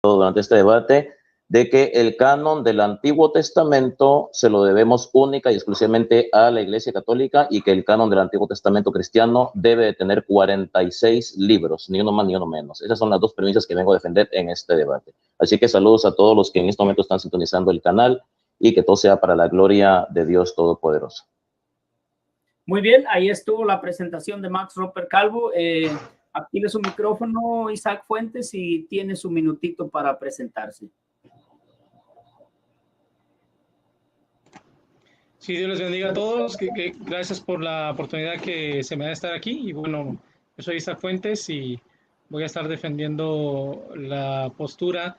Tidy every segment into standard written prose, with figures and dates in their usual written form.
durante este debate de que el canon del Antiguo Testamento se lo debemos única y exclusivamente a la Iglesia Católica y que el canon del Antiguo Testamento cristiano debe de tener 46 libros, ni uno más ni uno menos. Esas son las dos premisas que vengo a defender en este debate. Así que saludos a todos los que en este momento están sintonizando el canal y que todo sea para la gloria de Dios Todopoderoso. Muy bien, ahí estuvo la presentación de Max Roper Calvo. Active su micrófono, Isaac Fuentes, y tiene su minutito para presentarse. Sí, Dios les bendiga a todos. Gracias por la oportunidad que se me da de estar aquí. Y bueno, yo soy Isaac Fuentes y voy a estar defendiendo la postura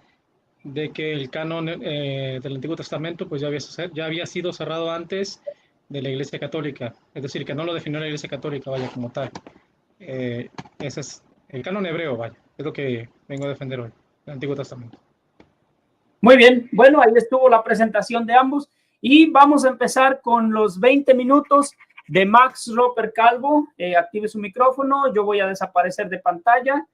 de que el canon del Antiguo Testamento pues ya había sido cerrado antes de la Iglesia Católica. Es decir, que no lo definió la Iglesia Católica, vaya, como tal. Ese es el canon hebreo, vaya. Es lo que vengo a defender hoy, el Antiguo Testamento. Muy bien. Bueno, ahí estuvo la presentación de ambos. Y vamos a empezar con los 20 minutos de Max Roper Calvo. Active su micrófono, yo voy a desaparecer de pantalla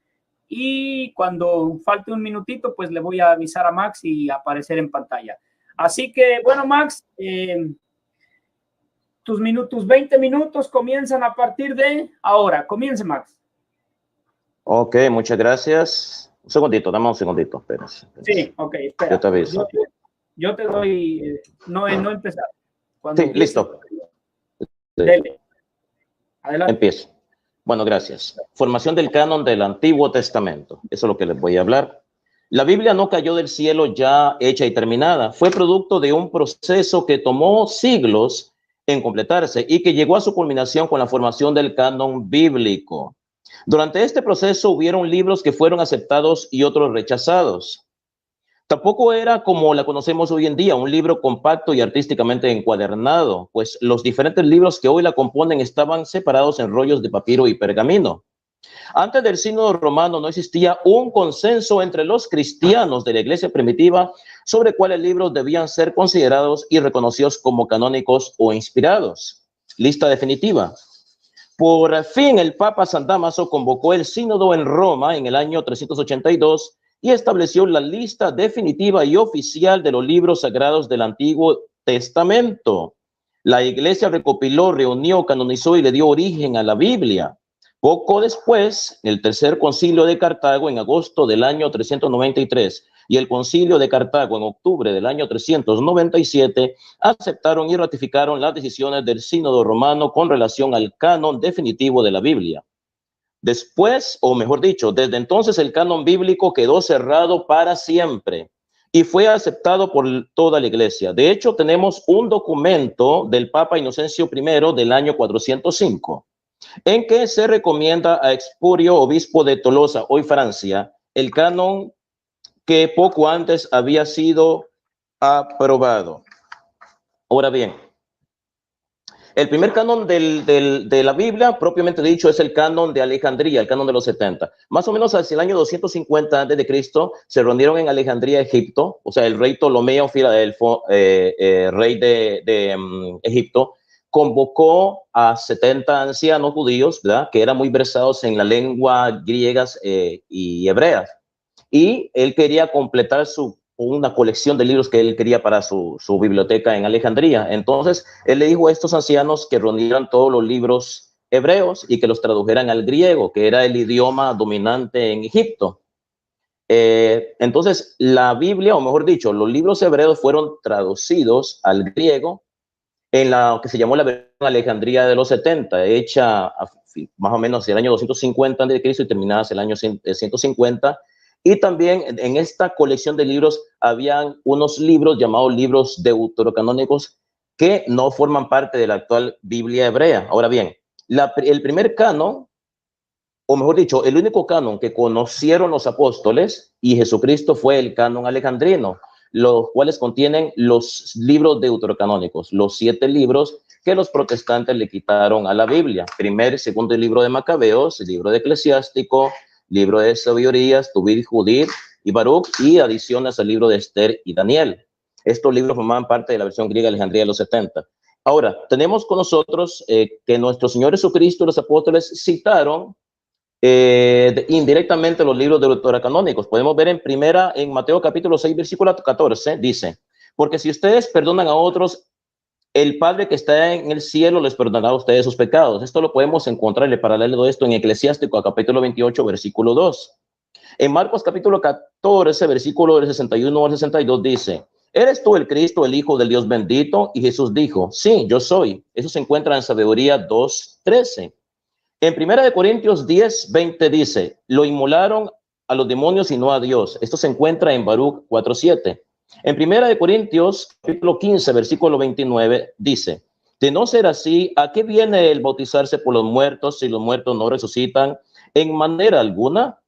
y cuando falte un minutito, pues le voy a avisar a Max y aparecer en pantalla. Así que, bueno, Max, tus 20 minutos comienzan a partir de ahora. Comience, Max. Ok, muchas gracias. Un segundito, dame un segundito. Espérate. Sí, ok, espera. Yo te aviso. Yo te doy, no empezar. Sí, listo. Dele. Adelante. Empiezo. Bueno, gracias. Formación del canon del Antiguo Testamento. Eso es lo que les voy a hablar. La Biblia no cayó del cielo ya hecha y terminada. Fue producto de un proceso que tomó siglos en completarse y que llegó a su culminación con la formación del canon bíblico. Durante este proceso hubieron libros que fueron aceptados y otros rechazados. Tampoco era como la conocemos hoy en día, un libro compacto y artísticamente encuadernado, pues los diferentes libros que hoy la componen estaban separados en rollos de papiro y pergamino. Antes del Sínodo Romano no existía un consenso entre los cristianos de la iglesia primitiva sobre cuáles libros debían ser considerados y reconocidos como canónicos o inspirados. Lista definitiva. Por fin el Papa San Dámaso convocó el Sínodo en Roma en el año 382 y estableció la lista definitiva y oficial de los libros sagrados del Antiguo Testamento. La iglesia recopiló, reunió, canonizó y le dio origen a la Biblia. Poco después, el Tercer Concilio de Cartago en agosto del año 393 y el Concilio de Cartago en octubre del año 397 aceptaron y ratificaron las decisiones del Sínodo Romano con relación al canon definitivo de la Biblia. Después, o mejor dicho, desde entonces el canon bíblico quedó cerrado para siempre y fue aceptado por toda la iglesia. De hecho, tenemos un documento del Papa Inocencio I del año 405, en que se recomienda a Expurio, obispo de Tolosa, hoy Francia, el canon que poco antes había sido aprobado. Ahora bien, el primer canon de la Biblia, propiamente dicho, es el canon de Alejandría, el canon de los 70. Más o menos hacia el año 250 a.C. se reunieron en Alejandría, Egipto, o sea, el rey Ptolomeo Filadelfo, rey de Egipto, convocó a 70 ancianos judíos, ¿verdad?, que eran muy versados en la lengua griegas y hebreas. Y él quería completar una colección de libros que él quería para su biblioteca en Alejandría. Entonces, él le dijo a estos ancianos que reunieran todos los libros hebreos y que los tradujeran al griego, que era el idioma dominante en Egipto. Entonces, la Biblia, o mejor dicho, los libros hebreos fueron traducidos al griego en la que se llamó la versión Alejandría de los 70, hecha más o menos el año 250 a.C. y terminada el año 150. Y también en esta colección de libros habían unos libros llamados libros deuterocanónicos que no forman parte de la actual Biblia hebrea. Ahora bien, el primer canon, o mejor dicho, el único canon que conocieron los apóstoles y Jesucristo fue el canon alejandrino, los cuales contienen los libros deuterocanónicos, los 7 libros que los protestantes le quitaron a la Biblia. Primer y segundo libro de Macabeos, el libro de Eclesiástico, libro de Sabidurías, Tobit, Judith y Baruch, y adiciones al libro de Esther y Daniel. Estos libros formaban parte de la versión griega Alejandría de los 70. Ahora, tenemos con nosotros que nuestro Señor Jesucristo y los apóstoles citaron indirectamente los libros deuterocanónicos. Podemos ver en Mateo capítulo 6, versículo 14, dice, porque si ustedes perdonan a otros, el Padre que está en el cielo les perdonará a ustedes sus pecados. Esto lo podemos encontrar en el paralelo de esto en Eclesiástico, capítulo 28, versículo 2. En Marcos capítulo 14, versículo del 61 al 62 dice, ¿eres tú el Cristo, el Hijo del Dios bendito? Y Jesús dijo, sí, yo soy. Eso se encuentra en Sabiduría 2:13. En 1 Corintios 10:20 dice, lo inmolaron a los demonios y no a Dios. Esto se encuentra en Baruch 4:7. En 1 Corintios capítulo 15, versículo 29 dice, de no ser así, ¿a qué viene el bautizarse por los muertos si los muertos no resucitan en manera alguna?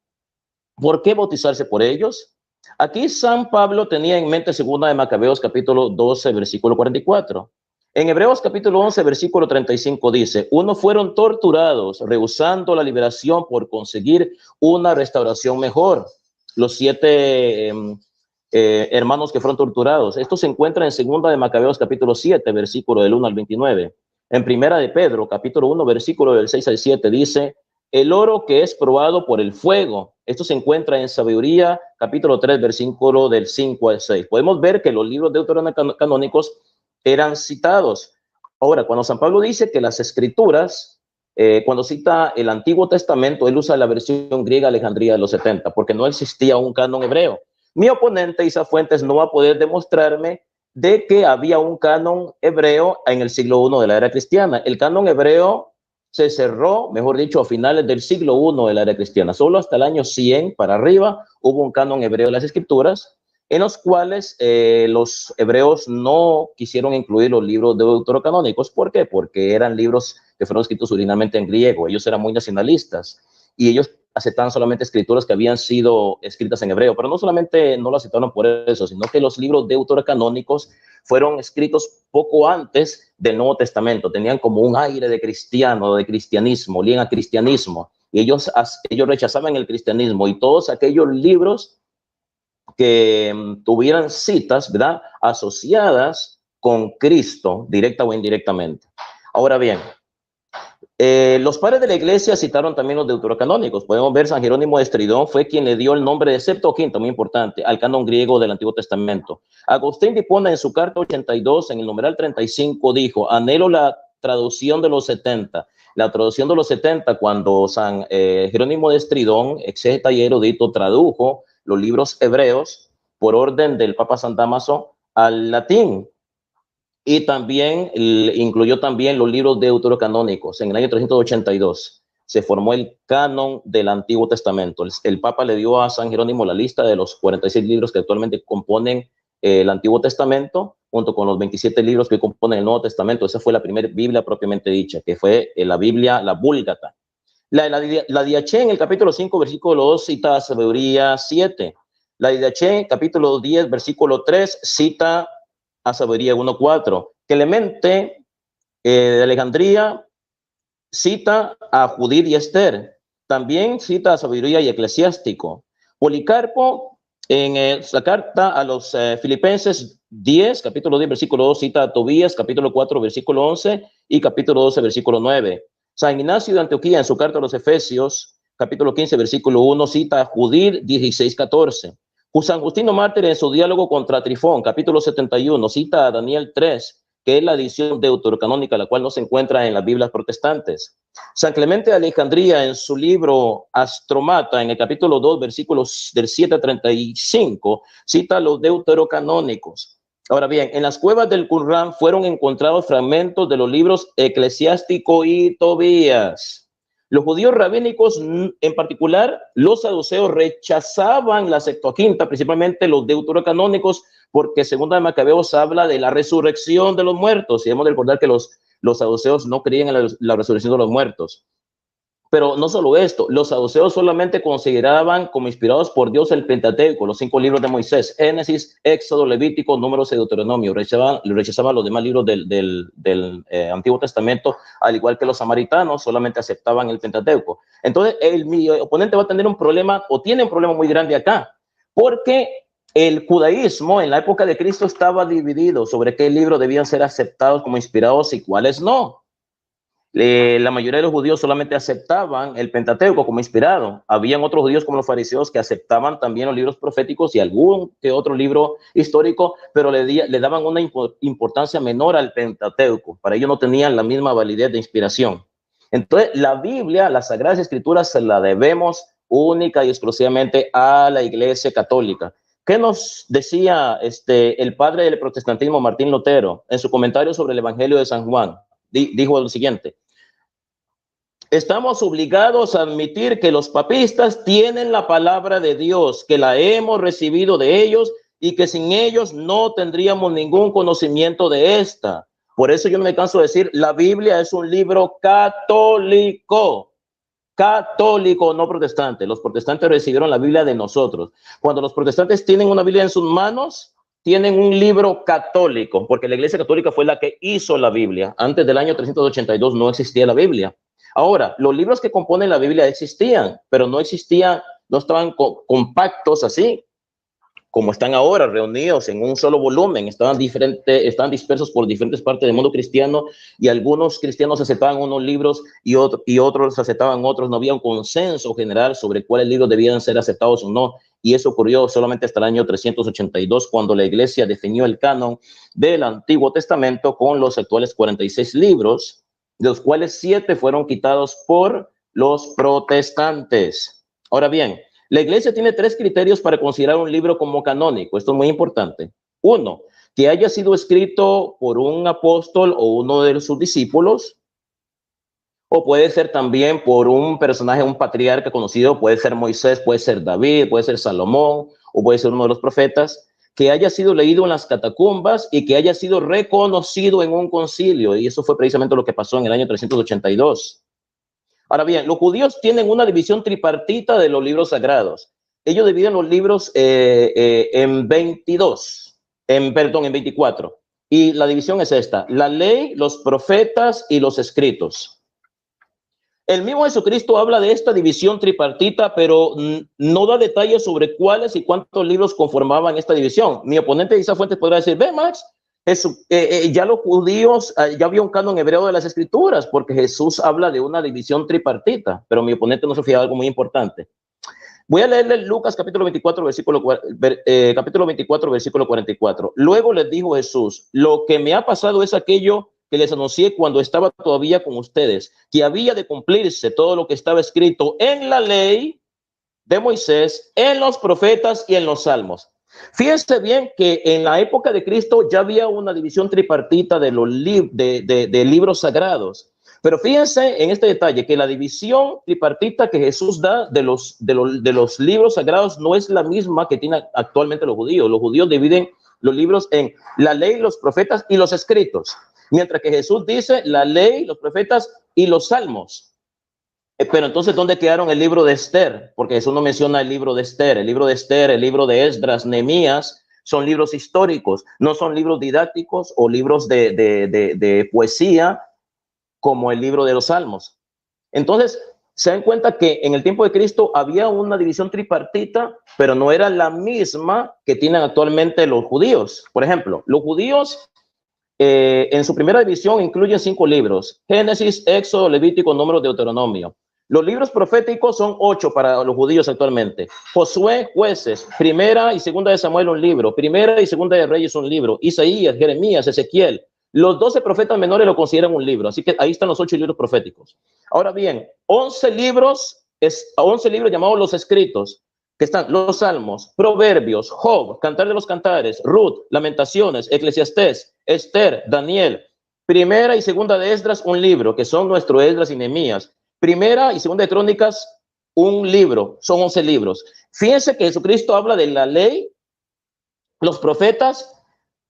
¿Por qué bautizarse por ellos? Aquí San Pablo tenía en mente 2 de Macabeos capítulo 12, versículo 44. En Hebreos capítulo 11, versículo 35 dice, unos fueron torturados, rehusando la liberación por conseguir una restauración mejor. Los 7 hermanos que fueron torturados. Esto se encuentra en 2 de Macabeos capítulo 7, versículo del 1 al 29. En 1 de Pedro capítulo 1, versículo del 6 al 7 dice, el oro que es probado por el fuego. Esto se encuentra en Sabiduría capítulo 3, versículo del 5 al 6. Podemos ver que los libros deuterocanónicos eran citados. Ahora, cuando San Pablo dice que las escrituras, cuando cita el Antiguo Testamento, él usa la versión griega Alejandría de los 70, porque no existía un canon hebreo. Mi oponente, Isa Fuentes, no va a poder demostrarme de que había un canon hebreo en el siglo I de la era cristiana. El canon hebreo se cerró, mejor dicho, a finales del siglo I de la era cristiana. Solo hasta el año 100 para arriba hubo un canon hebreo de las escrituras, en los cuales los hebreos no quisieron incluir los libros deuterocanónicos. ¿Por qué? Porque eran libros que fueron escritos originalmente en griego. Ellos eran muy nacionalistas y ellos aceptaban solamente escrituras que habían sido escritas en hebreo, pero no solamente no lo aceptaron por eso, sino que los libros deuterocanónicos fueron escritos poco antes del Nuevo Testamento. Tenían como un aire de cristiano, de cristianismo, olían a cristianismo, y ellos rechazaban el cristianismo y todos aquellos libros que tuvieran citas, ¿verdad?, asociadas con Cristo, directa o indirectamente. Ahora bien, los padres de la iglesia citaron también los deuterocanónicos. Podemos ver San Jerónimo de Estridón fue quien le dio el nombre de Septuaginta, muy importante, al canon griego del Antiguo Testamento. Agustín de Hipona en su carta 82, en el numeral 35, dijo, anhelo la traducción de los 70. La traducción de los 70, cuando San Jerónimo de Estridón, exégeta y erudito, tradujo los libros hebreos por orden del Papa San Dámaso al latín. Y también incluyó también los libros deuterocanónicos. En el año 382 se formó el canon del Antiguo Testamento. El Papa le dio a San Jerónimo la lista de los 46 libros que actualmente componen el Antiguo Testamento, junto con los 27 libros que componen el Nuevo Testamento. Esa fue la primera Biblia propiamente dicha, que fue la Biblia, la Vúlgata. La Didaché en el capítulo 5, versículo 2, cita Sabiduría 7. La Didaché, capítulo 10, versículo 3, cita a Sabiduría 1:4. Clemente de Alejandría cita a Judith y Esther. También cita a Sabiduría y Eclesiástico. Policarpo en la carta a los Filipenses 10, capítulo 10, versículo 2, cita a Tobías, capítulo 4, versículo 11 y capítulo 12, versículo 9. San Ignacio de Antioquía en su carta a los Efesios, capítulo 15, versículo 1, cita a Judith 16:14. San Justino Mártir en su diálogo contra Trifón, capítulo 71, cita a Daniel 3, que es la edición deuterocanónica, la cual no se encuentra en las Biblias protestantes. San Clemente de Alejandría en su libro Astromata, en el capítulo 2, versículos del 7 a 35, cita los deuterocanónicos. Ahora bien, en las cuevas del Qumran fueron encontrados fragmentos de los libros Eclesiástico y Tobías. Los judíos rabínicos, en particular los saduceos, rechazaban la Septuaginta, principalmente los deuterocanónicos, porque según de Macabeos habla de la resurrección de los muertos. Y debemos de recordar que los saduceos no creían en la resurrección de los muertos. Pero no solo esto, los saduceos solamente consideraban como inspirados por Dios el Pentateuco, los 5 libros de Moisés, Génesis, Éxodo, Levítico, Números y Deuteronomio. Rechazaban los demás libros del Antiguo Testamento, al igual que los samaritanos solamente aceptaban el Pentateuco. Entonces, mi oponente va a tener un problema, o tiene un problema muy grande acá, porque el judaísmo en la época de Cristo estaba dividido sobre qué libros debían ser aceptados como inspirados y cuáles no. La mayoría de los judíos solamente aceptaban el Pentateuco como inspirado. Habían otros judíos como los fariseos que aceptaban también los libros proféticos y algún que otro libro histórico, pero le daban una importancia menor al Pentateuco. Para ellos no tenían la misma validez de inspiración. Entonces, la Biblia, las Sagradas Escrituras, se la debemos única y exclusivamente a la Iglesia Católica. ¿Qué nos decía el padre del protestantismo, Martín Lutero, en su comentario sobre el Evangelio de San Juan? Dijo lo siguiente: estamos obligados a admitir que los papistas tienen la palabra de Dios, que la hemos recibido de ellos y que sin ellos no tendríamos ningún conocimiento de esta. Por eso yo no me canso de decir, la Biblia es un libro católico, no protestante. Los protestantes recibieron la Biblia de nosotros. Cuando los protestantes tienen una Biblia en sus manos, tienen un libro católico, porque la Iglesia Católica fue la que hizo la Biblia. Antes del año 382 no existía la Biblia. Ahora, los libros que componen la Biblia existían, pero no existían, no estaban compactos así, como están ahora, reunidos en un solo volumen. Estaban dispersos por diferentes partes del mundo cristiano, y algunos cristianos aceptaban unos libros y otros aceptaban otros. No había un consenso general sobre cuáles libros debían ser aceptados o no, y eso ocurrió solamente hasta el año 382, cuando la Iglesia definió el canon del Antiguo Testamento con los actuales 46 libros, de los cuales 7 fueron quitados por los protestantes. Ahora bien, la Iglesia tiene 3 criterios para considerar un libro como canónico. Esto es muy importante. 1, que haya sido escrito por un apóstol o uno de sus discípulos, o puede ser también por un personaje, un patriarca conocido, puede ser Moisés, puede ser David, puede ser Salomón, o puede ser uno de los profetas, que haya sido leído en las catacumbas y que haya sido reconocido en un concilio. Y eso fue precisamente lo que pasó en el año 382. Ahora bien, los judíos tienen una división tripartita de los libros sagrados. Ellos dividen los libros en 24. Y la división es esta: la ley, los profetas y los escritos. El mismo Jesucristo habla de esta división tripartita, pero no da detalles sobre cuáles y cuántos libros conformaban esta división. Mi oponente Isa Fuentes podrá decir, ve Max, ya los judíos, ya había un canon hebreo de las escrituras, porque Jesús habla de una división tripartita, pero mi oponente no se fija de algo muy importante. Voy a leerle Lucas capítulo 24, versículo 44. Luego les dijo Jesús, lo que me ha pasado es aquello que les anuncié cuando estaba todavía con ustedes, que había de cumplirse todo lo que estaba escrito en la ley de Moisés, en los profetas y en los salmos. Fíjense bien que en la época de Cristo ya había una división tripartita de los de libros sagrados. Pero fíjense en este detalle, que la división tripartita que Jesús da de los libros sagrados no es la misma que tienen actualmente los judíos. Los judíos dividen los libros en la ley, los profetas y los escritos. Mientras que Jesús dice la ley, los profetas y los salmos. Pero entonces, ¿dónde quedaron el libro de Esther? Porque Jesús no menciona el libro de Esther. El libro de Esther, el libro de Esdras, Nehemías, son libros históricos, no son libros didácticos o libros de poesía como el libro de los Salmos. Entonces, se dan cuenta que en el tiempo de Cristo había una división tripartita, pero no era la misma que tienen actualmente los judíos. Por ejemplo, los judíos en su primera división incluyen 5 libros: Génesis, Éxodo, Levítico, Números, Deuteronomio. Los libros proféticos son 8 para los judíos actualmente: Josué, Jueces, Primera y Segunda de Samuel un libro, Primera y Segunda de Reyes un libro, Isaías, Jeremías, Ezequiel. Los 12 profetas menores lo consideran un libro, así que ahí están los 8 libros proféticos. Ahora bien, 11 libros llamados los escritos, que están los Salmos, Proverbios, Job, Cantar de los Cantares, Ruth, Lamentaciones, Eclesiastés, Esther, Daniel. Primera y Segunda de Esdras un libro, que son nuestro Esdras y Nehemías. Primera y Segunda de Crónicas un libro, son 11 libros. Fíjense que Jesucristo habla de la ley, los profetas,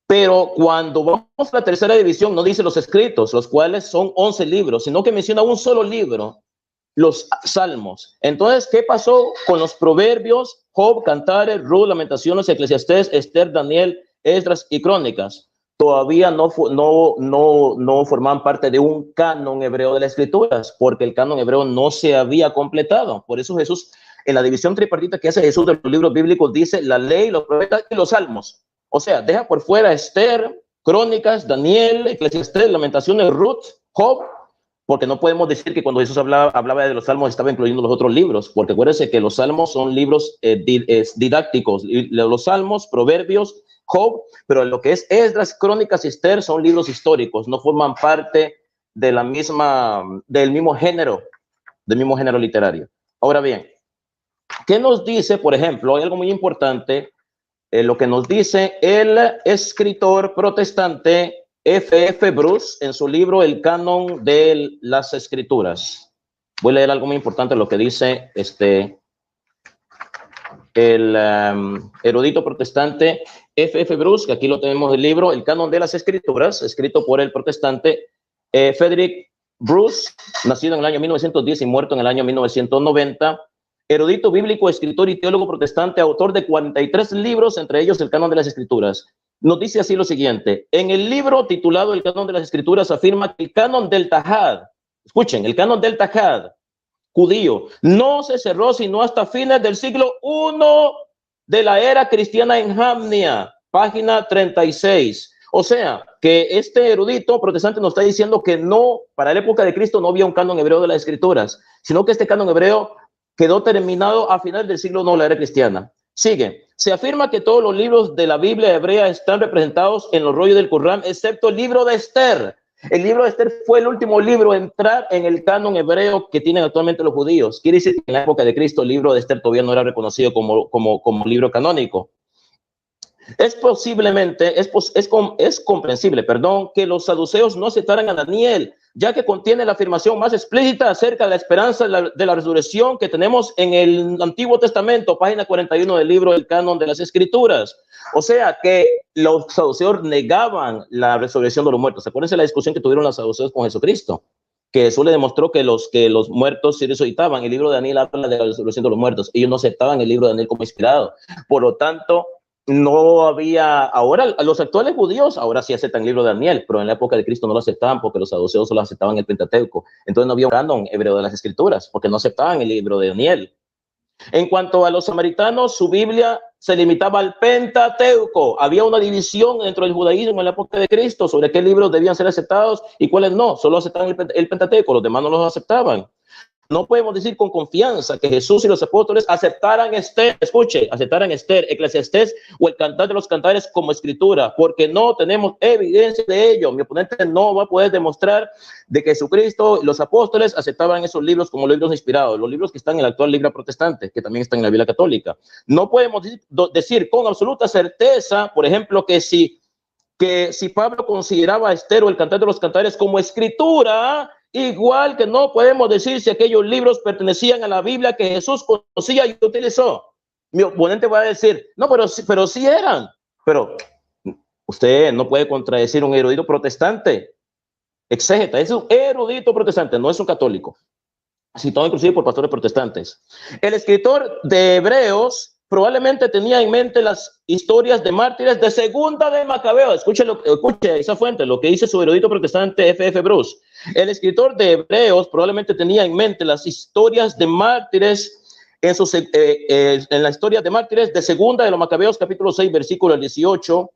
pero cuando vamos a la tercera división no dice los escritos, los cuales son 11 libros, sino que menciona un solo libro, los Salmos. Entonces, ¿qué pasó con los Proverbios, Job, Cantares, Ruth, Lamentaciones, Eclesiastés, Esther, Daniel, Esdras y Crónicas? Todavía no forman parte de un canon hebreo de las escrituras, porque el canon hebreo no se había completado. Por eso Jesús, en la división tripartita que hace Jesús de los libros bíblicos, dice la ley, los profetas y los salmos. O sea, deja por fuera Esther, Crónicas, Daniel, Eclesiastés, Lamentaciones, Ruth, Job porque no podemos decir que cuando Jesús hablaba de los salmos estaba incluyendo los otros libros, porque acuérdense que los salmos son libros didácticos, los salmos, proverbios, Job, pero lo que es Esdras, Crónicas y Esther son libros históricos, no forman parte de del mismo género literario. Ahora bien, ¿qué nos dice, por ejemplo? Hay algo muy importante, lo que nos dice el escritor protestante F.F. Bruce en su libro El Canon de las Escrituras. Voy a leer algo muy importante, lo que dice el erudito protestante F.F. Bruce, que aquí lo tenemos el libro El Canon de las Escrituras, escrito por el protestante Frederick Bruce, nacido en el año 1910 y muerto en el año 1990. Erudito bíblico, escritor y teólogo protestante, autor de 43 libros, entre ellos El Canon de las Escrituras. Nos dice así lo siguiente: en el libro titulado El Canon de las Escrituras afirma que el canon del Tajad, escuchen, el canon del Tajad judío no se cerró sino hasta fines del siglo I de la era cristiana en Jamnia, página 36. O sea, que este erudito protestante nos está diciendo que no, para la época de Cristo no había un canon hebreo de las Escrituras, sino que este canon hebreo quedó terminado a final del siglo I de la era cristiana. Sigue. Se afirma que todos los libros de la Biblia hebrea están representados en los rollos del Corán, excepto el libro de Esther. El libro de Esther fue el último libro a entrar en el canon hebreo que tienen actualmente los judíos. Quiere decir que en la época de Cristo el libro de Esther todavía no era reconocido como libro canónico. Es comprensible, que los saduceos no aceptaran a Daniel, ya que contiene la afirmación más explícita acerca de la esperanza de la resurrección que tenemos en el Antiguo Testamento, página 41 del libro del Canon de las Escrituras. O sea que los saduceos negaban la resurrección de los muertos. Acuérdense la discusión que tuvieron los saduceos con Jesucristo, que Jesús le demostró que los muertos se resucitaban. El libro de Daniel habla de la resurrección de los muertos. Ellos no aceptaban el libro de Daniel como inspirado. Por lo tanto, no había, ahora los actuales judíos ahora sí aceptan el libro de Daniel, pero en la época de Cristo no lo aceptaban porque los saduceos solo aceptaban el Pentateuco. Entonces no había un canon hebreo de las Escrituras porque no aceptaban el libro de Daniel. En cuanto a los samaritanos, su Biblia se limitaba al Pentateuco. Había una división dentro del judaísmo en la época de Cristo sobre qué libros debían ser aceptados y cuáles no. Solo aceptaban el Pentateuco, los demás no los aceptaban. No podemos decir con confianza que Jesús y los apóstoles aceptaran Esther, Eclesiastés o el Cantar de los Cantares como escritura, porque no tenemos evidencia de ello. Mi oponente no va a poder demostrar de que Jesucristo y los apóstoles aceptaban esos libros como libros inspirados, los libros que están en la actual Biblia protestante, que también están en la Biblia católica. No podemos decir con absoluta certeza, por ejemplo, que si Pablo consideraba a Esther o el Cantar de los Cantares como escritura, igual que no podemos decir si aquellos libros pertenecían a la Biblia que Jesús conocía y utilizó. Mi oponente va a decir, no, pero sí eran. Pero usted no puede contradecir un erudito protestante. Exégeta, es un erudito protestante, no es un católico. Citado inclusive por pastores protestantes. El escritor de Hebreos probablemente tenía en mente las historias de mártires de Segunda de Macabeo. Escuche esa fuente, lo que dice su erudito protestante F.F. Bruce. El escritor de Hebreos probablemente tenía en mente las historias de mártires en la historia de mártires de Segunda de los Macabeos, capítulo 6, versículo 18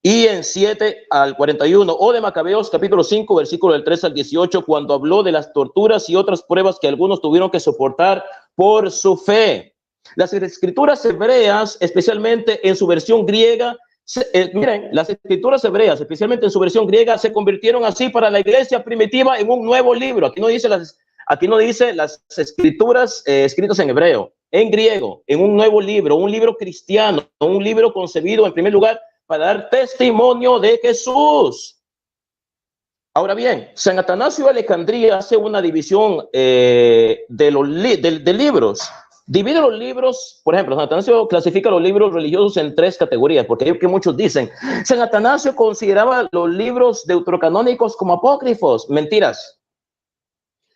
y en 7 al 41, o de Macabeos, capítulo 5, versículo del 3 al 18, cuando habló de las torturas y otras pruebas que algunos tuvieron que soportar por su fe. Las escrituras hebreas, especialmente en su versión griega, miren, las escrituras hebreas, especialmente en su versión griega, se convirtieron así para la iglesia primitiva en un nuevo libro. Aquí no dice las escrituras escritas en hebreo, en griego, en un nuevo libro, un libro cristiano, un libro concebido en primer lugar para dar testimonio de Jesús. Ahora bien, San Atanasio de Alejandría hace una división de libros. Divide los libros, por ejemplo, San Atanasio clasifica los libros religiosos en 3 categorías, porque hay que muchos dicen, San Atanasio consideraba los libros deuterocanónicos como apócrifos. Mentiras.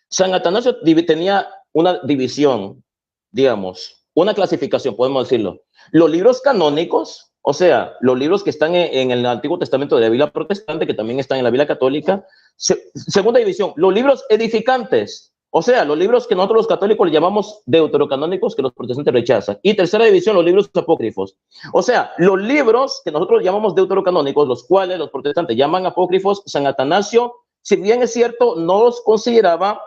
San Atanasio tenía una división, digamos, una clasificación, podemos decirlo. Los libros canónicos, o sea, los libros que están en el Antiguo Testamento de la Biblia protestante, que también están en la Biblia católica. Segunda división, los libros edificantes. O sea, los libros que nosotros los católicos le llamamos deuterocanónicos, que los protestantes rechazan. Y tercera división, los libros apócrifos. O sea, los libros que nosotros llamamos deuterocanónicos, los cuales los protestantes llaman apócrifos, San Atanasio si bien es cierto, no los consideraba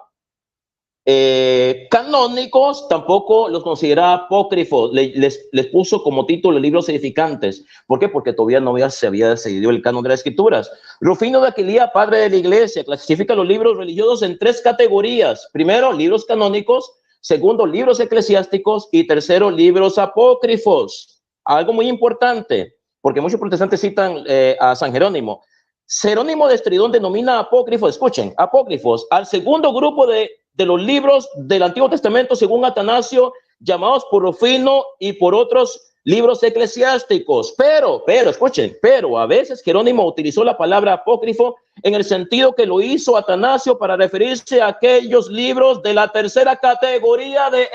canónicos, tampoco los consideraba apócrifos. Les puso como título libros edificantes. ¿Por qué? Porque todavía no se había decidido el canon de las escrituras. Rufino de Aquilía, padre de la iglesia, clasifica los libros religiosos en 3 categorías. Primero, libros canónicos. Segundo, libros eclesiásticos. Y tercero, libros apócrifos. Algo muy importante, porque muchos protestantes citan a San Jerónimo. Jerónimo de Estridón denomina apócrifos, escuchen, apócrifos, al segundo grupo de los libros del Antiguo Testamento, según Atanasio, llamados por Rufino y por otros libros eclesiásticos. Pero, escuchen, pero a veces Jerónimo utilizó la palabra apócrifo en el sentido que lo hizo Atanasio para referirse a aquellos libros de la tercera categoría de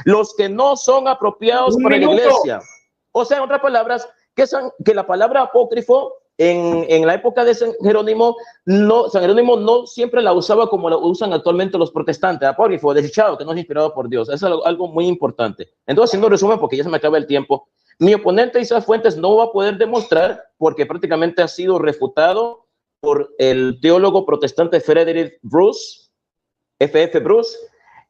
los que no son apropiados para la iglesia. O sea, en otras palabras, que la palabra apócrifo en la época de San Jerónimo no siempre la usaba como la usan actualmente los protestantes, apócrifo, desechado, que no es inspirado por Dios. Eso es algo muy importante. Entonces, haciendo un resumen, porque ya se me acaba el tiempo, mi oponente Isaac Fuentes no va a poder demostrar, porque prácticamente ha sido refutado por el teólogo protestante Frederick Bruce, F.F. Bruce,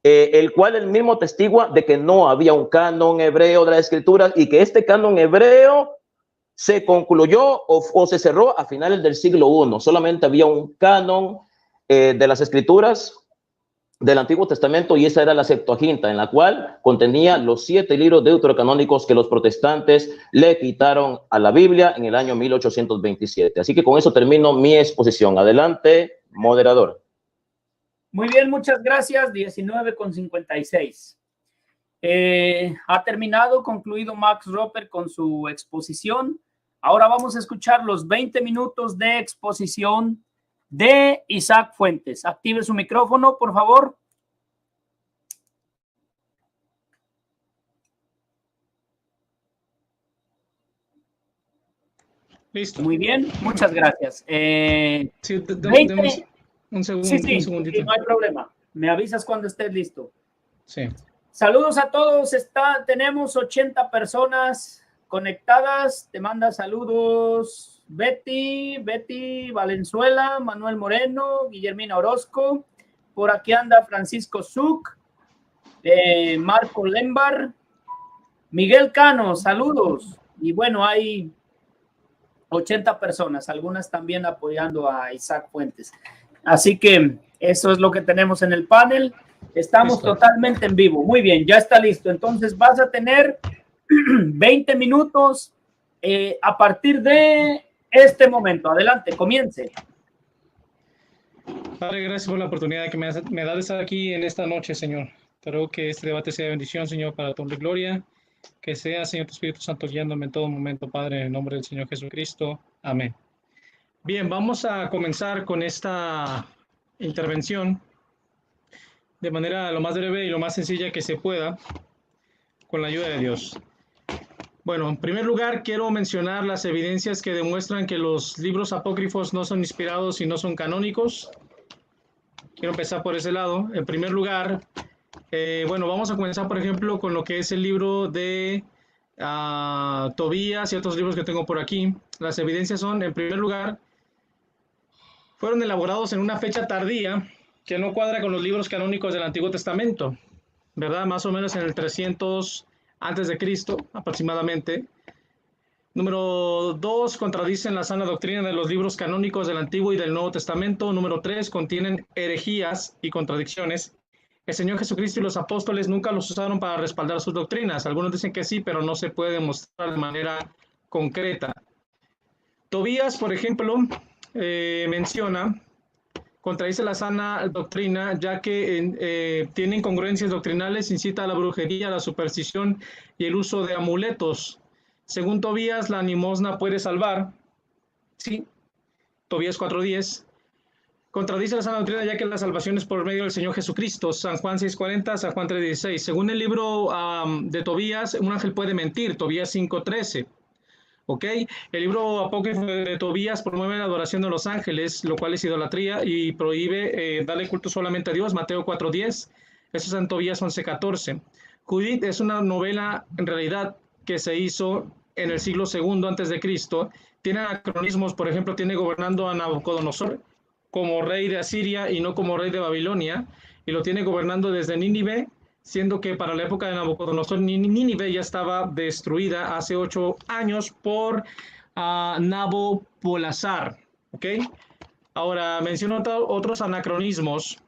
el cual él mismo testigua de que no había un canon hebreo de la escritura y que este canon hebreo se concluyó o se cerró a finales del siglo I. Solamente había un canon de las escrituras del Antiguo Testamento, y esa era la Septuaginta, en la cual contenía los 7 libros deuterocanónicos que los protestantes le quitaron a la Biblia en el año 1827. Así que con eso termino mi exposición. Adelante, moderador. Muy bien, muchas gracias. 19:56. Ha concluido Max Roper con su exposición. Ahora vamos a escuchar los 20 minutos de exposición de Isaac Fuentes. Active su micrófono, por favor. Listo. Muy bien, muchas gracias. Sí, un segundito. Sí, no hay problema. Me avisas cuando estés listo. Sí. Saludos a todos. Tenemos 80 personas conectadas. Te manda saludos Betty Valenzuela, Manuel Moreno, Guillermina Orozco. Por aquí anda Francisco Zuc, Marco Lembar, Miguel Cano, saludos. Y bueno, hay 80 personas, algunas también apoyando a Isaac Fuentes. Así que eso es lo que tenemos en el panel. Estamos Listo. Totalmente en vivo. Muy bien, ya está listo. Entonces vas a tener 20 minutos a partir de este momento. Adelante, comience. Padre, gracias por la oportunidad que me da de estar aquí en esta noche, Señor. Te ruego que este debate sea de bendición, Señor, para tu honra y gloria. Que sea, Señor, tu Espíritu Santo guiándome en todo momento, Padre, en el nombre del Señor Jesucristo. Amén. Bien, vamos a comenzar con esta intervención de manera lo más breve y lo más sencilla que se pueda, con la ayuda de Dios. Bueno, en primer lugar, quiero mencionar las evidencias que demuestran que los libros apócrifos no son inspirados y no son canónicos. Quiero empezar por ese lado. En primer lugar, bueno, vamos a comenzar, por ejemplo, con lo que es el libro de Tobías y otros libros que tengo por aquí. Las evidencias son, en primer lugar, fueron elaborados en una fecha tardía que no cuadra con los libros canónicos del Antiguo Testamento, ¿verdad? Más o menos en el 300 antes de Cristo, aproximadamente. Número 2, contradicen la sana doctrina de los libros canónicos del Antiguo y del Nuevo Testamento. Número 3, contienen herejías y contradicciones. El Señor Jesucristo y los apóstoles nunca los usaron para respaldar sus doctrinas. Algunos dicen que sí, pero no se puede demostrar de manera concreta. Tobías, por ejemplo, contradice la sana doctrina, ya que tiene incongruencias doctrinales, incita a la brujería, la superstición y el uso de amuletos. Según Tobías, la limosna puede salvar. Sí, Tobías 4:10. Contradice la sana doctrina, ya que la salvación es por medio del Señor Jesucristo. San Juan 6:40, San Juan 3:16. Según el libro de Tobías, un ángel puede mentir. Tobías 5:13. ¿Ok? El libro apócrifo de Tobías promueve la adoración de los ángeles, lo cual es idolatría, y prohíbe darle culto solamente a Dios. Mateo 4:10. Eso es en Tobías 11:14. Judith es una novela, en realidad, que se hizo en el siglo II antes de Cristo. Tiene anacronismos, por ejemplo, tiene gobernando a Nabucodonosor, como rey de Asiria y no como rey de Babilonia, y lo tiene gobernando desde Nínive, siendo que para la época de Nabucodonosor Nínive ya estaba destruida hace 8 años por Nabopolassar. ¿Ok? Ahora, menciono otros anacronismos.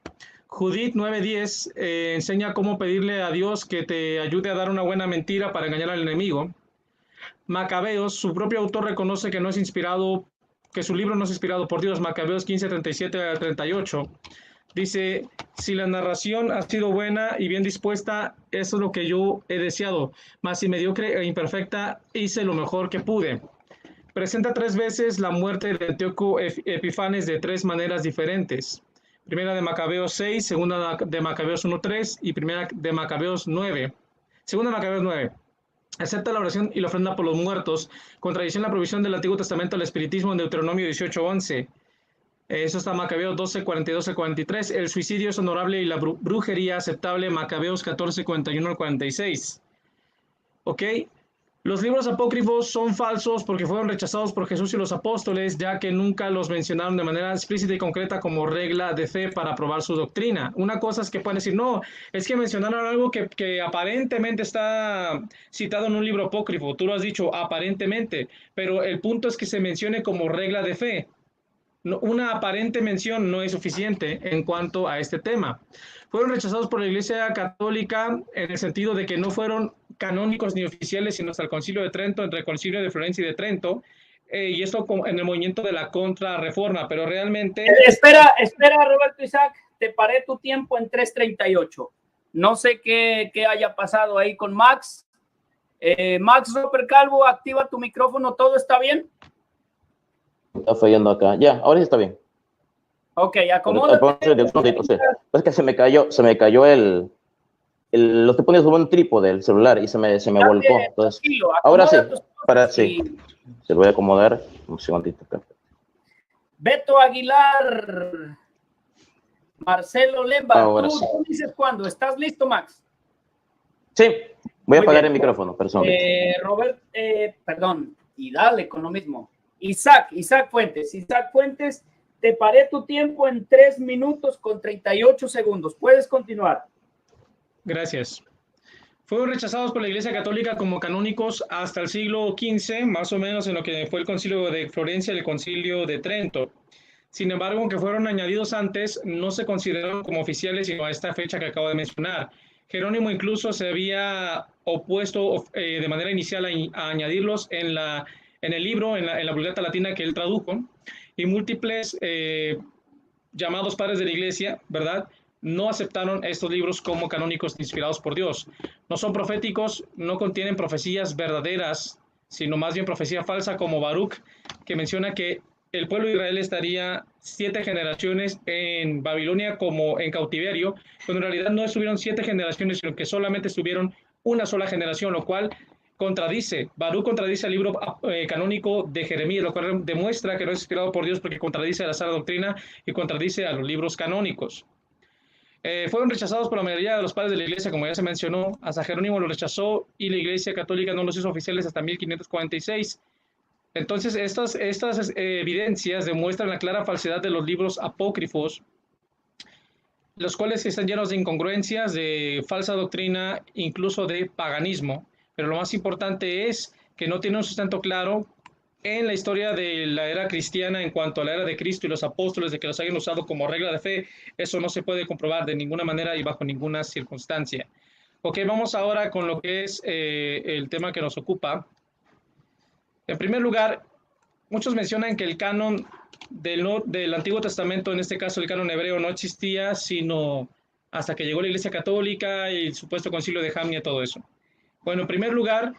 Judith 9:10 enseña cómo pedirle a Dios que te ayude a dar una buena mentira para engañar al enemigo. Macabeos, su propio autor reconoce que no es inspirado, que su libro no es inspirado por Dios. Macabeos 15:37-38 dice: si la narración ha sido buena y bien dispuesta, eso es lo que yo he deseado, mas si mediocre e imperfecta, hice lo mejor que pude. Presenta 3 veces la muerte de Antíoco Epifanes de 3 maneras diferentes. Primera de Macabeos 6, segunda de Macabeos 1:3 y primera de Macabeos 9. Segunda de Macabeos 9. Acepta la oración y la ofrenda por los muertos, contradicción la provisión del Antiguo Testamento al espiritismo en Deuteronomio 18:11. Eso está Macabeos 12:42-43. El suicidio es honorable y la brujería aceptable, Macabeos 14:41-46. ¿Ok? Los libros apócrifos son falsos porque fueron rechazados por Jesús y los apóstoles, ya que nunca los mencionaron de manera explícita y concreta como regla de fe para probar su doctrina. Una cosa es que pueden decir, no, es que mencionaron algo que aparentemente está citado en un libro apócrifo. Tú lo has dicho, aparentemente, pero el punto es que se mencione como regla de fe. Una aparente mención no es suficiente en cuanto a este tema. Fueron rechazados por la Iglesia Católica en el sentido de que no fueron canónicos ni oficiales, sino hasta el Concilio de Trento, entre el Concilio de Florencia y de Trento, y esto en el movimiento de la Contrarreforma, pero realmente... Espera, Roberto Isaac, te paré tu tiempo en 3:38. No sé qué haya pasado ahí con Max. Max Roper Calvo, activa tu micrófono, ¿todo está bien? Está fallando acá. Ya, ahora sí está bien. Ok, acomódate. Es que se me cayó lo que pones un trípode del celular y se me volcó. Entonces, ahora sí, sí, se lo voy a acomodar un segundito acá. Beto Aguilar, Marcelo Lemba, ¿tú dices cuándo? ¿Estás listo, Max? Sí, voy a apagar el micrófono, personalmente. Robert, perdón, y dale con lo mismo. Isaac Fuentes, te paré tu tiempo en 3 minutos con 38 segundos. Puedes continuar. Gracias. Fueron rechazados por la Iglesia Católica como canónicos hasta el siglo XV, más o menos en lo que fue el Concilio de Florencia y el Concilio de Trento. Sin embargo, aunque fueron añadidos antes, no se consideraron como oficiales sino a esta fecha que acabo de mencionar. Jerónimo incluso se había opuesto de manera inicial a añadirlos en el libro, en la Vulgata Latina que él tradujo, y múltiples llamados padres de la Iglesia, ¿verdad?, no aceptaron estos libros como canónicos inspirados por Dios. No son proféticos, no contienen profecías verdaderas, sino más bien profecía falsa, como Baruch, que menciona que el pueblo de Israel estaría 7 generaciones en Babilonia como en cautiverio, cuando en realidad no estuvieron 7 generaciones, sino que solamente estuvieron una sola generación, lo cual Baruch contradice el libro canónico de Jeremías, lo cual demuestra que no es inspirado por Dios porque contradice a la sana doctrina y contradice a los libros canónicos. Fueron rechazados por la mayoría de los padres de la Iglesia, como ya se mencionó. Hasta Jerónimo lo rechazó y la Iglesia Católica no los hizo oficiales hasta 1546. Entonces, estas evidencias demuestran la clara falsedad de los libros apócrifos, los cuales están llenos de incongruencias, de falsa doctrina, incluso de paganismo. Pero lo más importante es que no tiene un sustento claro en la historia de la era cristiana en cuanto a la era de Cristo y los apóstoles, de que los hayan usado como regla de fe. Eso no se puede comprobar de ninguna manera y bajo ninguna circunstancia. Ok, vamos ahora con lo que es el tema que nos ocupa. En primer lugar, muchos mencionan que el canon del Antiguo Testamento, en este caso el canon hebreo, no existía sino hasta que llegó la Iglesia Católica y el supuesto concilio de Jamnia, todo eso. Bueno, en primer lugar,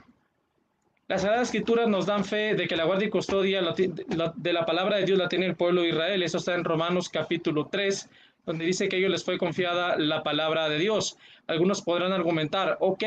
las Sagradas Escrituras nos dan fe de que la guardia y custodia de la palabra de Dios la tiene el pueblo de Israel. Eso está en Romanos capítulo 3, donde dice que a ellos les fue confiada la palabra de Dios. Algunos podrán argumentar, ok,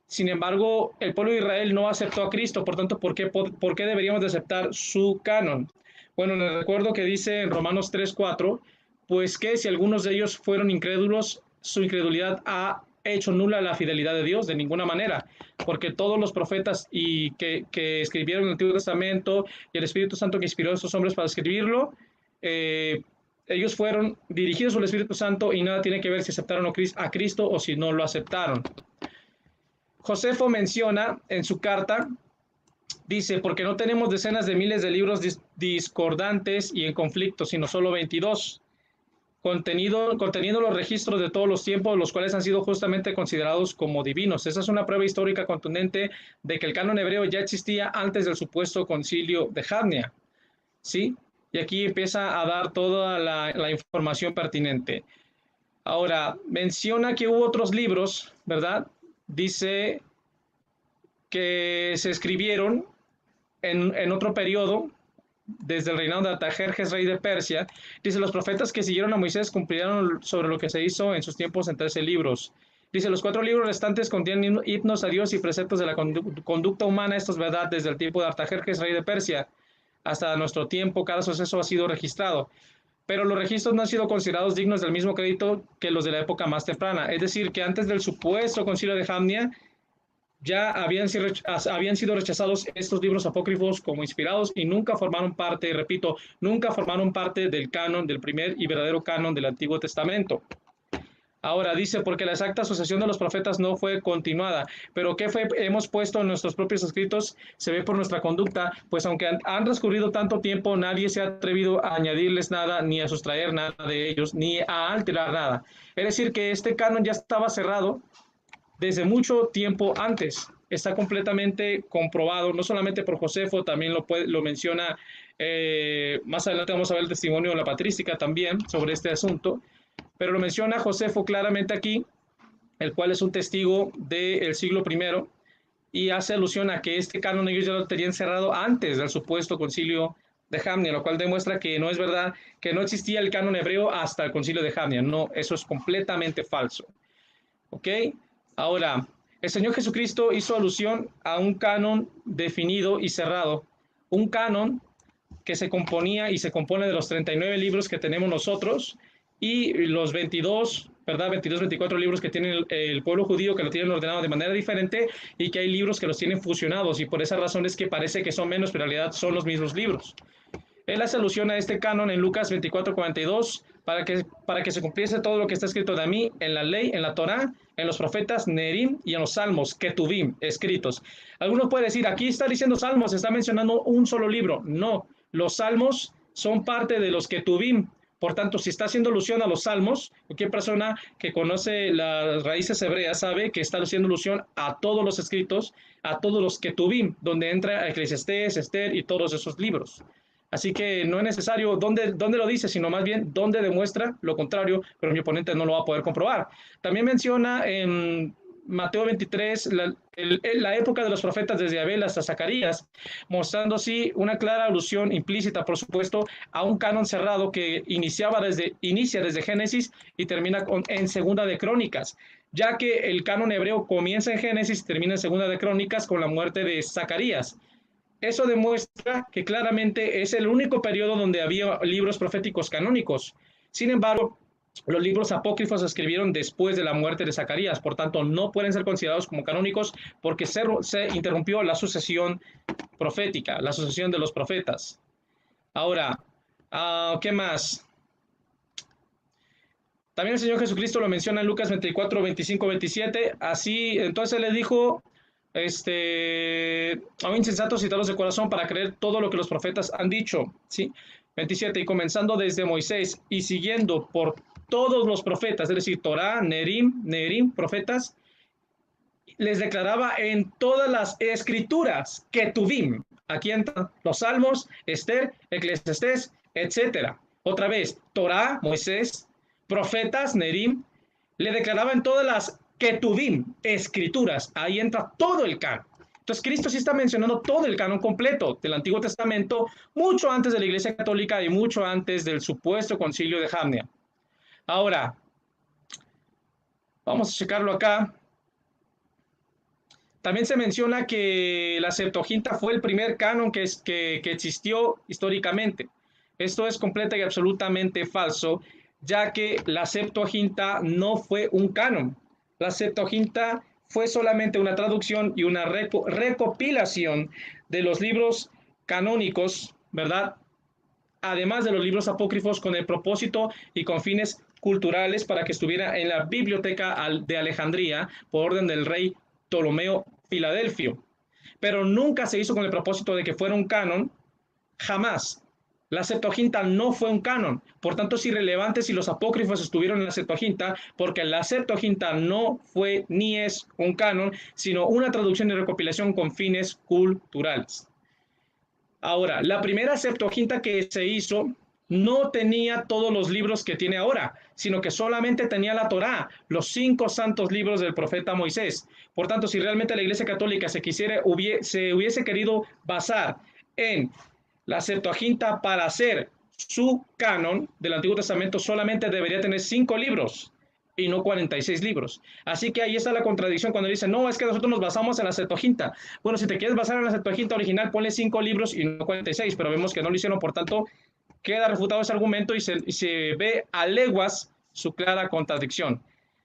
sin embargo, el pueblo de Israel no aceptó a Cristo, por tanto, ¿por qué deberíamos de aceptar su canon? Bueno, les recuerdo que dice en Romanos 3:4, pues que si algunos de ellos fueron incrédulos, su incredulidad ha hecho nula la fidelidad de Dios, de ninguna manera, porque todos los profetas que escribieron el Antiguo Testamento y el Espíritu Santo que inspiró a estos hombres para escribirlo, ellos fueron dirigidos por el Espíritu Santo y nada tiene que ver si aceptaron a Cristo o si no lo aceptaron. Josefo menciona en su carta, dice, porque no tenemos decenas de miles de libros discordantes y en conflicto, sino solo 22, conteniendo los registros de todos los tiempos, los cuales han sido justamente considerados como divinos. Esa es una prueba histórica contundente de que el canon hebreo ya existía antes del supuesto concilio de Jamnia, ¿sí? Y aquí empieza a dar toda la información pertinente. Ahora, menciona que hubo otros libros, ¿verdad? Dice que se escribieron en otro periodo, desde el reinado de Artajerjes, rey de Persia. Dice, los profetas que siguieron a Moisés cumplieron sobre lo que se hizo en sus tiempos en 13 libros. Dice, los 4 libros restantes contienen himnos a Dios y preceptos de la conducta humana. Esto es verdad desde el tiempo de Artajerjes, rey de Persia, hasta nuestro tiempo. Cada suceso ha sido registrado. Pero los registros no han sido considerados dignos del mismo crédito que los de la época más temprana. Es decir, que antes del supuesto concilio de Jamnia, ya habían sido rechazados estos libros apócrifos como inspirados y nunca formaron parte, repito, nunca formaron parte del canon, del primer y verdadero canon del Antiguo Testamento. Ahora dice, porque la exacta sucesión de los profetas no fue continuada, pero ¿qué hemos puesto en nuestros propios escritos? Se ve por nuestra conducta, pues aunque han transcurrido tanto tiempo, nadie se ha atrevido a añadirles nada, ni a sustraer nada de ellos, ni a alterar nada. Es decir, que este canon ya estaba cerrado desde mucho tiempo antes. Está completamente comprobado, no solamente por Josefo, también lo menciona, más adelante vamos a ver el testimonio de la patrística también sobre este asunto, pero lo menciona Josefo claramente aquí, el cual es un testigo del siglo I, y hace alusión a que este canon ellos ya lo tenían cerrado antes del supuesto concilio de Jamnia, lo cual demuestra que no es verdad, que no existía el canon hebreo hasta el concilio de Jamnia. No, eso es completamente falso. ¿Ok? Ahora, el Señor Jesucristo hizo alusión a un canon definido y cerrado, un canon que se componía y se compone de los 39 libros que tenemos nosotros y los 22, ¿verdad? 22, 24 libros que tiene el pueblo judío, que lo tienen ordenado de manera diferente, y que hay libros que los tienen fusionados, y por esa razón es que parece que son menos, pero en realidad son los mismos libros. Él hace alusión a este canon en Lucas 24:42, para que se cumpliese todo lo que está escrito de mí en la ley, en la Torá, en los profetas, Nerim, y en los salmos, Ketuvim, escritos. Algunos pueden decir, aquí está diciendo salmos, está mencionando un solo libro. No, los salmos son parte de los Ketuvim. Por tanto, si está haciendo alusión a los salmos, cualquier persona que conoce las raíces hebreas sabe que está haciendo alusión a todos los escritos, a todos los Ketuvim, donde entra Eclesiastés, Esther y todos esos libros. Así que no es necesario dónde lo dice, sino más bien dónde demuestra lo contrario, pero mi oponente no lo va a poder comprobar. También menciona en Mateo 23 la época de los profetas desde Abel hasta Zacarías, mostrando así una clara alusión implícita, por supuesto, a un canon cerrado que inicia desde Génesis y termina en Segunda de Crónicas, ya que el canon hebreo comienza en Génesis y termina en Segunda de Crónicas con la muerte de Zacarías. Eso demuestra que claramente es el único periodo donde había libros proféticos canónicos. Sin embargo, los libros apócrifos se escribieron después de la muerte de Zacarías, por tanto no pueden ser considerados como canónicos porque se interrumpió la sucesión profética, la sucesión de los profetas. Ahora, ¿qué más? También el Señor Jesucristo lo menciona en Lucas 24, 25, 27. Así, entonces le dijo, a un insensato citarlos de corazón para creer todo lo que los profetas han dicho, ¿sí? 27, y comenzando desde Moisés y siguiendo por todos los profetas, es decir, Torá, Nerim, profetas, les declaraba en todas las escrituras, Ketuvim, aquí entran los salmos, Esther, Eclesiastés, etcétera. Otra vez, Torá, Moisés, profetas, Nerim, le declaraba en todas las Ketuvim, escrituras, ahí entra todo el canon. Entonces Cristo sí está mencionando todo el canon completo del Antiguo Testamento, mucho antes de la Iglesia Católica y mucho antes del supuesto concilio de Jamnia. Ahora, vamos a checarlo acá. También se menciona que la Septuaginta fue el primer canon que existió históricamente. Esto es completa y absolutamente falso, ya que la Septuaginta no fue un canon. La Septuaginta fue solamente una traducción y una recopilación de los libros canónicos, ¿verdad? además de los libros apócrifos, con el propósito y con fines culturales para que estuviera en la biblioteca de Alejandría por orden del rey Ptolomeo Filadelfio. Pero nunca se hizo con el propósito de que fuera un canon, jamás. La Septuaginta no fue un canon, por tanto es irrelevante si los apócrifos estuvieron en la Septuaginta, porque la Septuaginta no fue ni es un canon, sino una traducción y recopilación con fines culturales. Ahora, la primera Septuaginta que se hizo no tenía todos los libros que tiene ahora, sino que solamente tenía la Torá, los 5 santos libros del profeta Moisés. Por tanto, si realmente la Iglesia Católica se hubiese querido basar en la Septuaginta para hacer su canon del Antiguo Testamento, solamente debería tener 5 libros y no 46 libros. Así que ahí está la contradicción cuando dicen, no, es que nosotros nos basamos en la Septuaginta. Bueno, si te quieres basar en la Septuaginta original, ponle 5 libros y no 46, pero vemos que no lo hicieron, por tanto, queda refutado ese argumento y se ve a leguas su clara contradicción.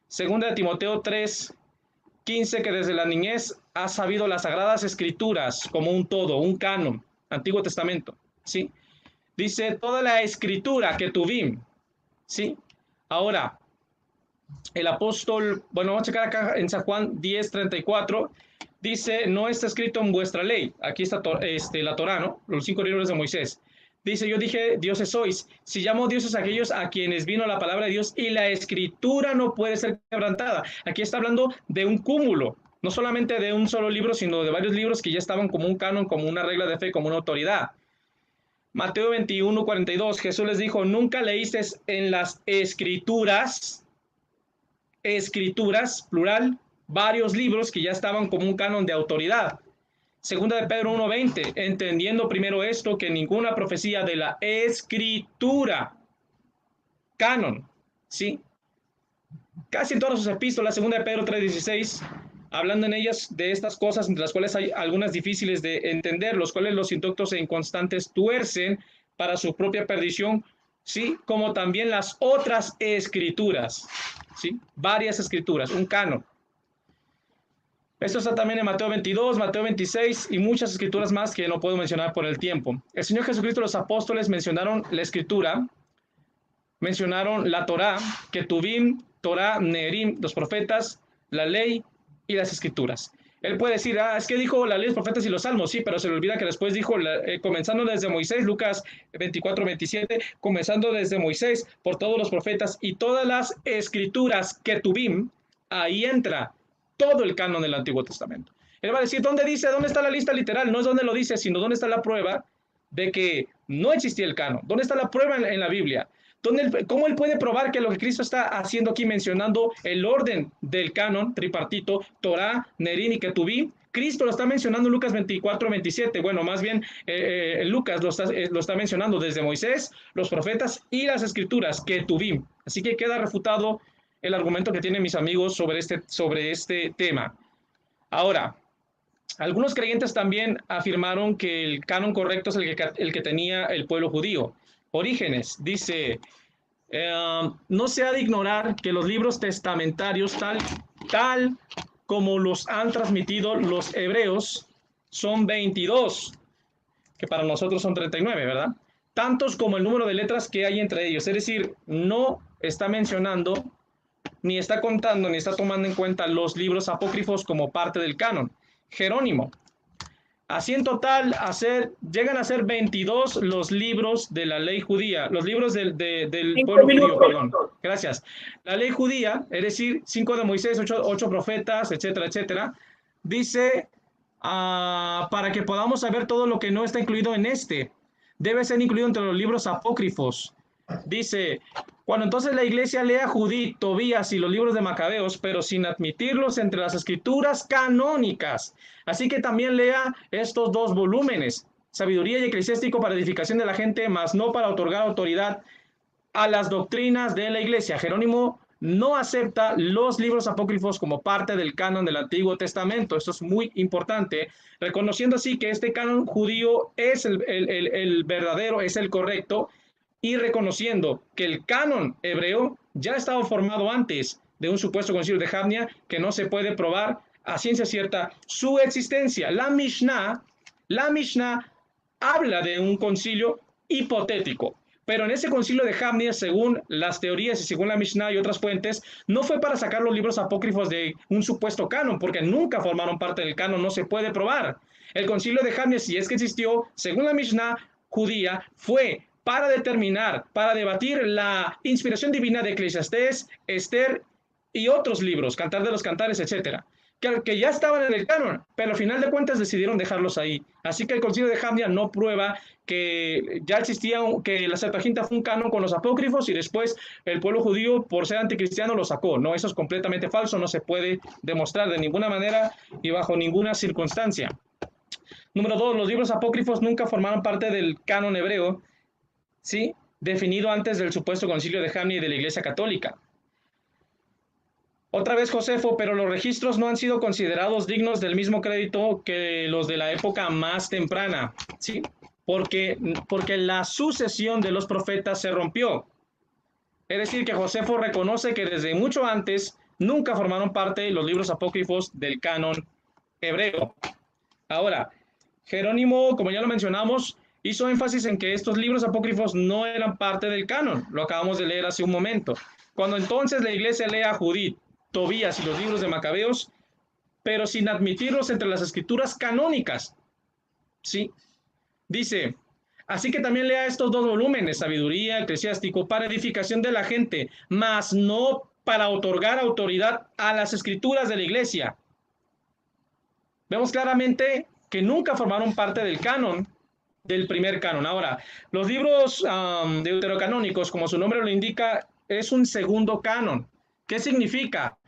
Segunda de Timoteo 3:15, que desde la niñez ha sabido las Sagradas Escrituras como un todo, un canon, Antiguo Testamento, ¿sí? Dice, toda la escritura que tuvimos, ¿sí? Ahora, el apóstol, bueno, vamos a checar acá en San Juan 10:34, dice, no está escrito en vuestra ley, aquí está la Torá, ¿no? Los 5 libros de Moisés. Dice, yo dije, dioses sois. Si llamo dioses a aquellos a quienes vino la palabra de Dios y la escritura no puede ser quebrantada. Aquí está hablando de un cúmulo, no solamente de un solo libro, sino de varios libros que ya estaban como un canon, como una regla de fe, como una autoridad. Mateo 21:42, Jesús les dijo, ¿nunca leísteis en las escrituras, plural, varios libros que ya estaban como un canon de autoridad? Segunda de Pedro 1:20, entendiendo primero esto, que ninguna profecía de la escritura, canon, ¿sí? Casi en todas sus epístolas, segunda de Pedro 3:16, hablando en ellas de estas cosas, entre las cuales hay algunas difíciles de entender, los cuales los inductos e inconstantes tuercen para su propia perdición, ¿sí? Como también las otras escrituras, ¿sí? Varias escrituras, un canon. Esto está también en Mateo 22, Mateo 26 y muchas escrituras más que no puedo mencionar por el tiempo. El Señor Jesucristo y los apóstoles mencionaron la escritura, mencionaron la Torá, Ketuvim, Torá, Neherim, los profetas, la ley y las escrituras. Él puede decir, es que dijo la ley, los profetas y los salmos, sí, pero se le olvida que después dijo, comenzando desde Moisés, Lucas 24:27, comenzando desde Moisés, por todos los profetas y todas las escrituras, Ketuvim, ahí entra todo el canon del Antiguo Testamento. Él va a decir, ¿dónde está la lista literal? No es donde lo dice, sino dónde está la prueba de que no existía el canon. ¿Dónde está la prueba en la Biblia? ¿Cómo él puede probar que lo que Cristo está haciendo aquí, mencionando el orden del canon tripartito, Torá, Neherim y Ketuvim? Cristo lo está mencionando en Lucas 24:27. Bueno, más bien Lucas lo está mencionando desde Moisés, los profetas y las escrituras, Ketuvim. Así que queda refutado el argumento que tienen mis amigos sobre este tema. Ahora, algunos creyentes también afirmaron que el canon correcto es el que tenía el pueblo judío. Orígenes dice, no se ha de ignorar que los libros testamentarios, tal como los han transmitido los hebreos, son 22, que para nosotros son 39, ¿verdad? Tantos como el número de letras que hay entre ellos. Es decir, no está mencionando, ni está contando, ni está tomando en cuenta los libros apócrifos como parte del canon. Jerónimo. Así en total llegan a ser 22 los libros de la ley judía, los libros del pueblo judío, perdón. Gracias. La ley judía, es decir, 5 de Moisés, 8 profetas, etcétera, etcétera, dice, para que podamos saber todo lo que no está incluido en debe ser incluido entre los libros apócrifos. Dice, cuando entonces la iglesia lea Judith, Tobías y los libros de Macabeos, pero sin admitirlos entre las escrituras canónicas. Así que también lea estos 2 volúmenes, Sabiduría y Eclesiástico para edificación de la gente, mas no para otorgar autoridad a las doctrinas de la iglesia. Jerónimo no acepta los libros apócrifos como parte del canon del Antiguo Testamento. Esto es muy importante, reconociendo así que este canon judío es el verdadero, es el correcto, y reconociendo que el canon hebreo ya estaba formado antes de un supuesto concilio de Jamnia, que no se puede probar a ciencia cierta su existencia. La Mishnah habla de un concilio hipotético. Pero en ese concilio de Jamnia, según las teorías y según la Mishnah y otras fuentes, no fue para sacar los libros apócrifos de un supuesto canon, porque nunca formaron parte del canon, no se puede probar. El concilio de Jamnia, si es que existió, según la Mishnah judía, fue para determinar, para debatir la inspiración divina de Eclesiastés, Esther y otros libros, Cantar de los Cantares, etcétera, que ya estaban en el canon, pero al final de cuentas decidieron dejarlos ahí. Así que el concilio de Jamnia no prueba que ya existía, que la Septuaginta fue un canon con los apócrifos y después el pueblo judío, por ser anticristiano, lo sacó. No, eso es completamente falso, no se puede demostrar de ninguna manera y bajo ninguna circunstancia. Número 2, los libros apócrifos nunca formaron parte del canon hebreo, ¿sí? Definido antes del supuesto concilio de Jamnia y de la Iglesia Católica. Otra vez Josefo, pero los registros no han sido considerados dignos del mismo crédito que los de la época más temprana, ¿sí? Porque la sucesión de los profetas se rompió. Es decir, que Josefo reconoce que desde mucho antes nunca formaron parte los libros apócrifos del canon hebreo. Ahora, Jerónimo, como ya lo mencionamos, hizo énfasis en que estos libros apócrifos no eran parte del canon. Lo acabamos de leer hace un momento. Cuando entonces la iglesia lee a Judith, Tobías y los libros de Macabeos, pero sin admitirlos entre las escrituras canónicas. ¿Sí? Dice, así que también lea estos 2 volúmenes, Sabiduría, Eclesiástico, para edificación de la gente, mas no para otorgar autoridad a las escrituras de la iglesia. Vemos claramente que nunca formaron parte del canon, del primer canon. Ahora, los libros deuterocanónicos, como su nombre lo indica, es un segundo canon. ¿Qué significa?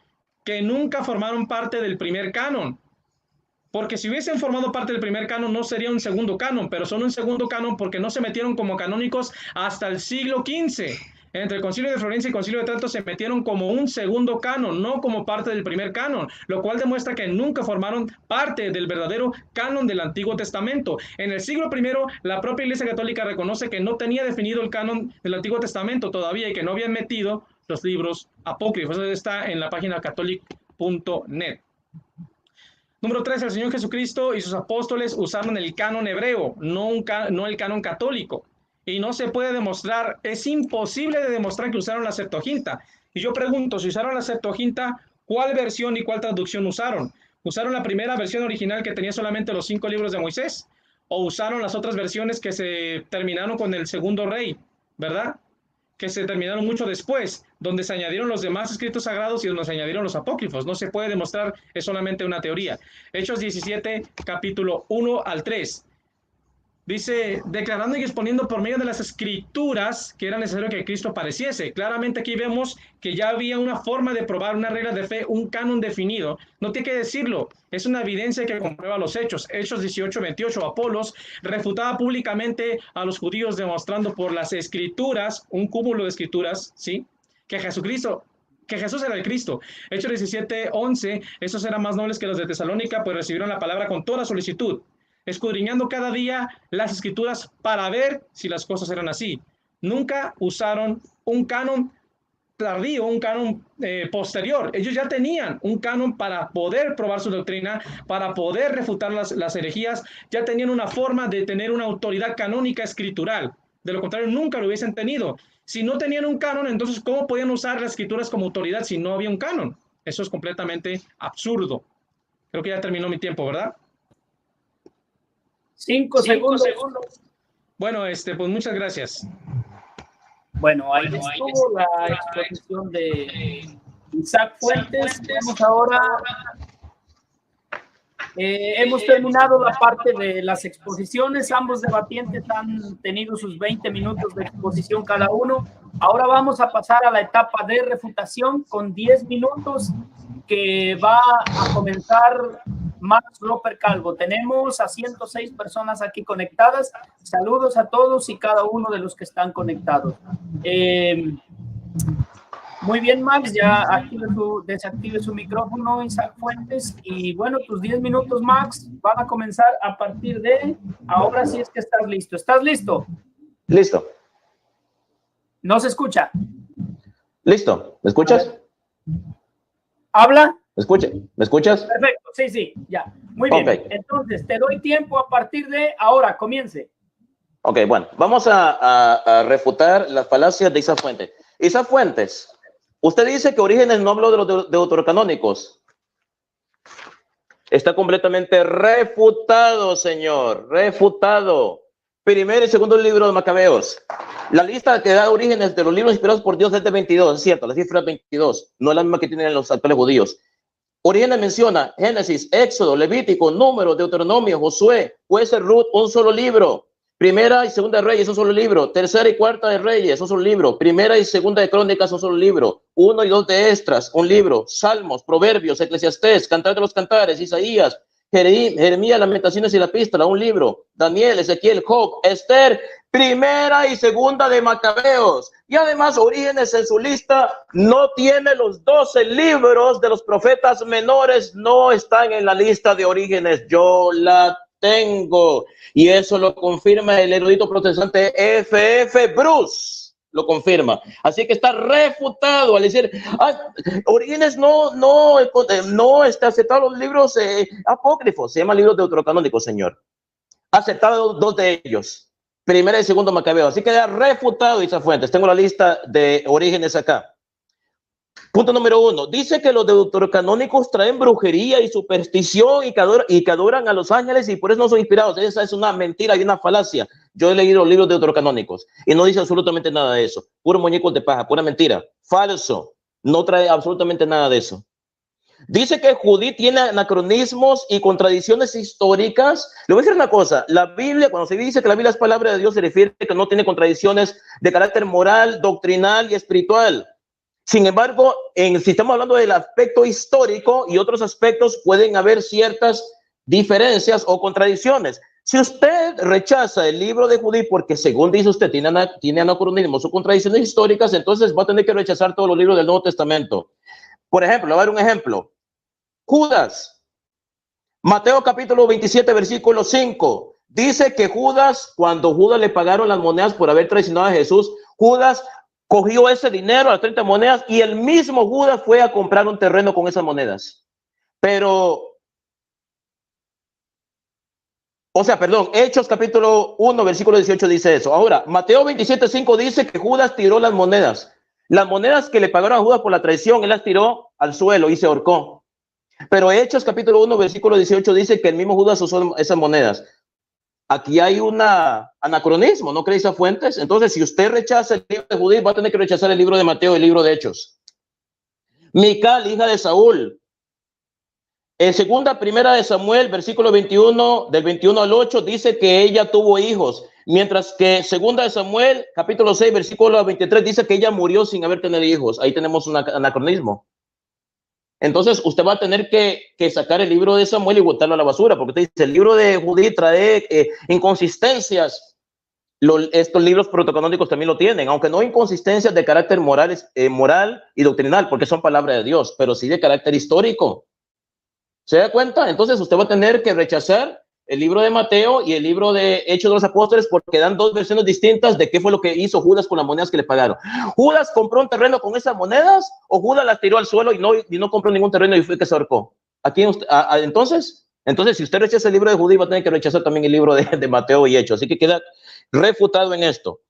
Que nunca formaron parte del primer canon. Porque si hubiesen formado parte del primer canon, no sería un segundo canon, pero son un segundo canon porque no se metieron como canónicos hasta el siglo XV. Entre el Concilio de Florencia y el Concilio de Trento se metieron como un segundo canon, no como parte del primer canon, lo cual demuestra que nunca formaron parte del verdadero canon del Antiguo Testamento. En el siglo I, la propia Iglesia Católica reconoce que no tenía definido el canon del Antiguo Testamento todavía y que no habían metido los libros apócrifos. Eso está en la página catholic.net. Número 3, el Señor Jesucristo y sus apóstoles usaron el canon hebreo, no el canon católico. Y no se puede demostrar, es imposible de demostrar que usaron la Septuaginta. Y yo pregunto, si usaron la Septuaginta, ¿cuál versión y cuál traducción usaron? ¿Usaron la primera versión original que tenía solamente los 5 libros de Moisés? ¿O usaron las otras versiones que se terminaron con el segundo rey, verdad? Que se terminaron mucho después, donde se añadieron los demás escritos sagrados y donde se añadieron los apócrifos. No se puede demostrar, es solamente una teoría. Hechos 17, capítulo 1 al 3. Dice, declarando y exponiendo por medio de las escrituras que era necesario que Cristo apareciese. Claramente aquí vemos que ya había una forma de probar una regla de fe, un canon definido. No tiene que decirlo, es una evidencia que comprueba los hechos. Hechos 18, 28, Apolos refutaba públicamente a los judíos demostrando por las escrituras, un cúmulo de escrituras, ¿sí? Que Jesús era el Cristo. Hechos 17, 11, esos eran más nobles que los de Tesalónica, pues recibieron la palabra con toda solicitud, escudriñando cada día las escrituras para ver si las cosas eran así. Nunca usaron un canon tardío, un canon posterior. Ellos ya tenían un canon para poder probar su doctrina, para poder refutar las herejías, ya tenían una forma de tener una autoridad canónica escritural. De lo contrario, nunca lo hubiesen tenido. Si no tenían un canon, entonces, ¿cómo podían usar las escrituras como autoridad si no había un canon? Eso es completamente absurdo. Creo que ya terminó mi tiempo, ¿verdad? 5 segundos. Bueno, pues muchas gracias. Bueno, ahí estuvo la exposición de Isaac Fuentes. Vamos ahora. Hemos terminado la parte de las exposiciones. Ambos debatientes han tenido sus 20 minutos de exposición cada uno. Ahora vamos a pasar a la etapa de refutación con 10 minutos que va a comenzar Max Roper Calvo. Tenemos a 106 personas aquí conectadas. Saludos a todos y cada uno de los que están conectados. Muy bien, Max, ya desactive su micrófono, Isaac Fuentes. Y bueno, tus 10 minutos, Max, van a comenzar a partir de ahora. Si es que estás listo. ¿Estás listo? Listo. ¿No se escucha? Listo. ¿Me escuchas? ¿Habla? ¿Me escuchas? Perfecto, sí, ya. Muy bien. Okay. Entonces, te doy tiempo a partir de ahora. Comience. Ok, bueno, vamos a refutar las falacias de Isaac Fuentes. Isaac Fuentes, usted dice que Orígenes no habló de los deuterocanónicos. Está completamente refutado, señor, refutado. Primer y segundo libro de Macabeos. La lista que da Orígenes de los libros inspirados por Dios es de 22, es cierto, la cifra es 22, no es la misma que tienen los actuales judíos. Orígenes menciona Génesis, Éxodo, Levítico, Números, Deuteronomio, Josué, Jueces, Ruth, un solo libro. Primera y segunda de Reyes, un solo libro. Tercera y cuarta de Reyes, un solo libro. Primera y segunda de Crónicas, un solo libro. 1 y 2 de Esdras, un libro. Salmos, Proverbios, Eclesiastés, Cantar de los Cantares, Isaías, Jeremías, Lamentaciones y la Epístola, un libro. Daniel, Ezequiel, Job, Esther, primera y segunda de Macabeos. Y además Orígenes en su lista no tiene los 12 libros de los profetas menores, no están en la lista de Orígenes. Yo la tengo. Y eso lo confirma el erudito protestante F.F. Bruce. Lo confirma. Así que está refutado al decir, Orígenes no está aceptado los libros apócrifos. Se llaman libros deuterocanónicos, señor. Aceptado 2 de ellos. Primera y segundo Macabeo. Así que ya refutado Isaac Fuentes. Tengo la lista de Orígenes acá. Punto número 1. Dice que los deuterocanónicos traen brujería y superstición y que adoran a los ángeles y por eso no son inspirados. Esa es una mentira y una falacia. Yo he leído los libros deuterocanónicos y no dice absolutamente nada de eso. Puro muñecos de paja, pura mentira. Falso. No trae absolutamente nada de eso. Dice que Judí tiene anacronismos y contradicciones históricas. Le voy a decir una cosa. La Biblia, cuando se dice que la Biblia es palabra de Dios, se refiere a que no tiene contradicciones de carácter moral, doctrinal y espiritual. Sin embargo, si estamos hablando del aspecto histórico y otros aspectos, pueden haber ciertas diferencias o contradicciones. Si usted rechaza el libro de Judí porque, según dice usted, tiene anacronismos o contradicciones históricas, entonces va a tener que rechazar todos los libros del Nuevo Testamento. Por ejemplo, le voy a dar un ejemplo. Judas, Mateo capítulo 27, versículo 5. Dice que Judas, cuando Judas le pagaron las monedas por haber traicionado a Jesús, Judas cogió ese dinero, las 30 monedas, y el mismo Judas fue a comprar un terreno con esas monedas. Hechos capítulo 1, versículo 18 dice eso. Ahora, Mateo 27, 5 dice que Judas tiró las monedas. Las monedas que le pagaron a Judas por la traición, él las tiró al suelo y se ahorcó. Pero Hechos capítulo 1, versículo 18 dice que el mismo Judas usó esas monedas. Aquí hay un anacronismo, ¿no creéis a Fuentes? Entonces, si usted rechaza el libro de Judí, va a tener que rechazar el libro de Mateo y el libro de Hechos. Mical, hija de Saúl. En primera de Samuel, versículo 21, del 21 al 8, dice que ella tuvo hijos. Mientras que segunda de Samuel, capítulo 6, versículo 23, dice que ella murió sin haber tenido hijos. Ahí tenemos un anacronismo. Entonces, usted va a tener que sacar el libro de Samuel y botarlo a la basura, porque usted dice, el libro de Judí trae inconsistencias. Estos libros protocanónicos también lo tienen, aunque no inconsistencias de carácter moral y doctrinal, porque son palabra de Dios, pero sí de carácter histórico. ¿Se da cuenta? Entonces, usted va a tener que rechazar el libro de Mateo y el libro de Hechos de los Apóstoles porque dan dos versiones distintas de qué fue lo que hizo Judas con las monedas que le pagaron. ¿Judas compró un terreno con esas monedas o Judas las tiró al suelo y no compró ningún terreno y fue que se ahorcó? Entonces, si usted rechaza el libro de Judí, va a tener que rechazar también el libro de Mateo y Hechos. Así que queda refutado en esto.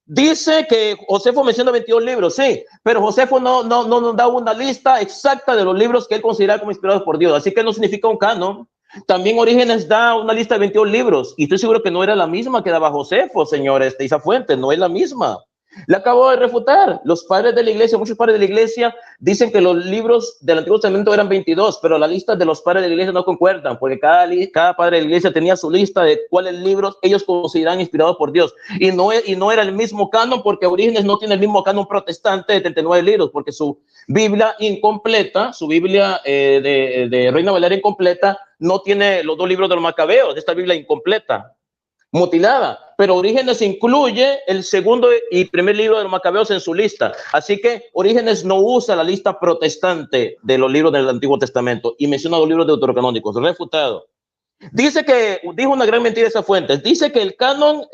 Dice que Josefo menciona 22 libros, sí, pero Josefo no nos da una lista exacta de los libros que él considera como inspirados por Dios. Así que no significa un canon. También Orígenes da una lista de 22 libros y estoy seguro que no era la misma que daba Josefo, señores. Isaac Fuentes, no es la misma. Le acabo de refutar. Los padres de la iglesia, muchos padres de la iglesia dicen que los libros del Antiguo Testamento eran 22, pero la lista de los padres de la iglesia no concuerdan, porque cada padre de la iglesia tenía su lista de cuáles libros ellos consideran inspirados por Dios. Y no era el mismo canon, porque Orígenes no tiene el mismo canon protestante de 39 libros, porque su Biblia incompleta, su Biblia de Reina Valera incompleta, no tiene los dos libros de los Macabeos, esta Biblia incompleta, mutilada, pero Orígenes incluye el segundo y primer libro de los Macabeos en su lista. Así que Orígenes no usa la lista protestante de los libros del Antiguo Testamento y menciona los libros deuterocanónicos. Refutado. Dijo una gran mentira esa fuente. Dice que el canon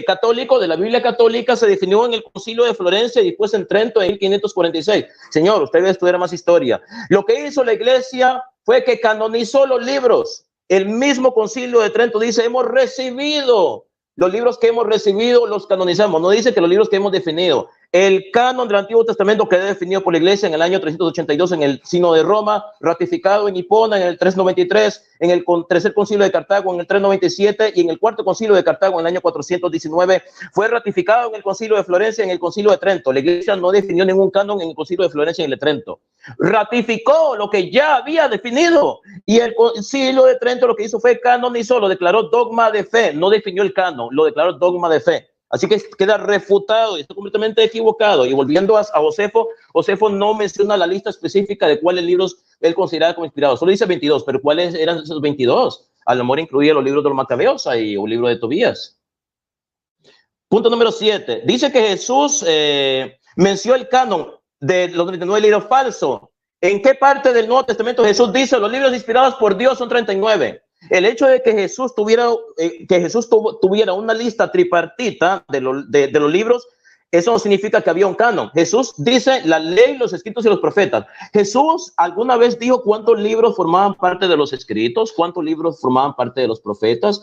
católico de la Biblia católica se definió en el Concilio de Florencia y después en Trento en 1546. Señor, usted debe estudiar más historia. Lo que hizo la iglesia fue que canonizó los libros. El mismo Concilio de Trento dice, hemos recibido Los libros que hemos recibido los canonizamos. No dice que los libros que hemos definido. El canon del Antiguo Testamento quedó definido por la Iglesia en el año 382 en el Sínodo de Roma, ratificado en Hipona en el 393, en el Tercer Concilio de Cartago en el 397 y en el Cuarto Concilio de Cartago en el año 419. Fue ratificado en el Concilio de Florencia en el Concilio de Trento. La Iglesia no definió ningún canon en el Concilio de Florencia y en el de Trento. Ratificó lo que ya había definido, y el Concilio de Trento lo que hizo fue canonizó, lo declaró dogma de fe, no definió el canon, lo declaró dogma de fe. Así que queda refutado y está completamente equivocado. Y volviendo a Josefo, Josefo no menciona la lista específica de cuáles libros él consideraba como inspirados. Solo dice 22, pero ¿cuáles eran esos 22? A lo mejor incluía los libros de los Macabeos y un libro de Tobías. Punto número 7. Dice que Jesús mencionó el canon de los 39 libros falsos. ¿En qué parte del Nuevo Testamento Jesús dice los libros inspirados por Dios son 39? El hecho de que Jesús tuviera una lista tripartita de los libros, eso no significa que había un canon. Jesús dice la ley, los escritos y los profetas. Jesús alguna vez dijo cuántos libros formaban parte de los escritos, cuántos libros formaban parte de los profetas,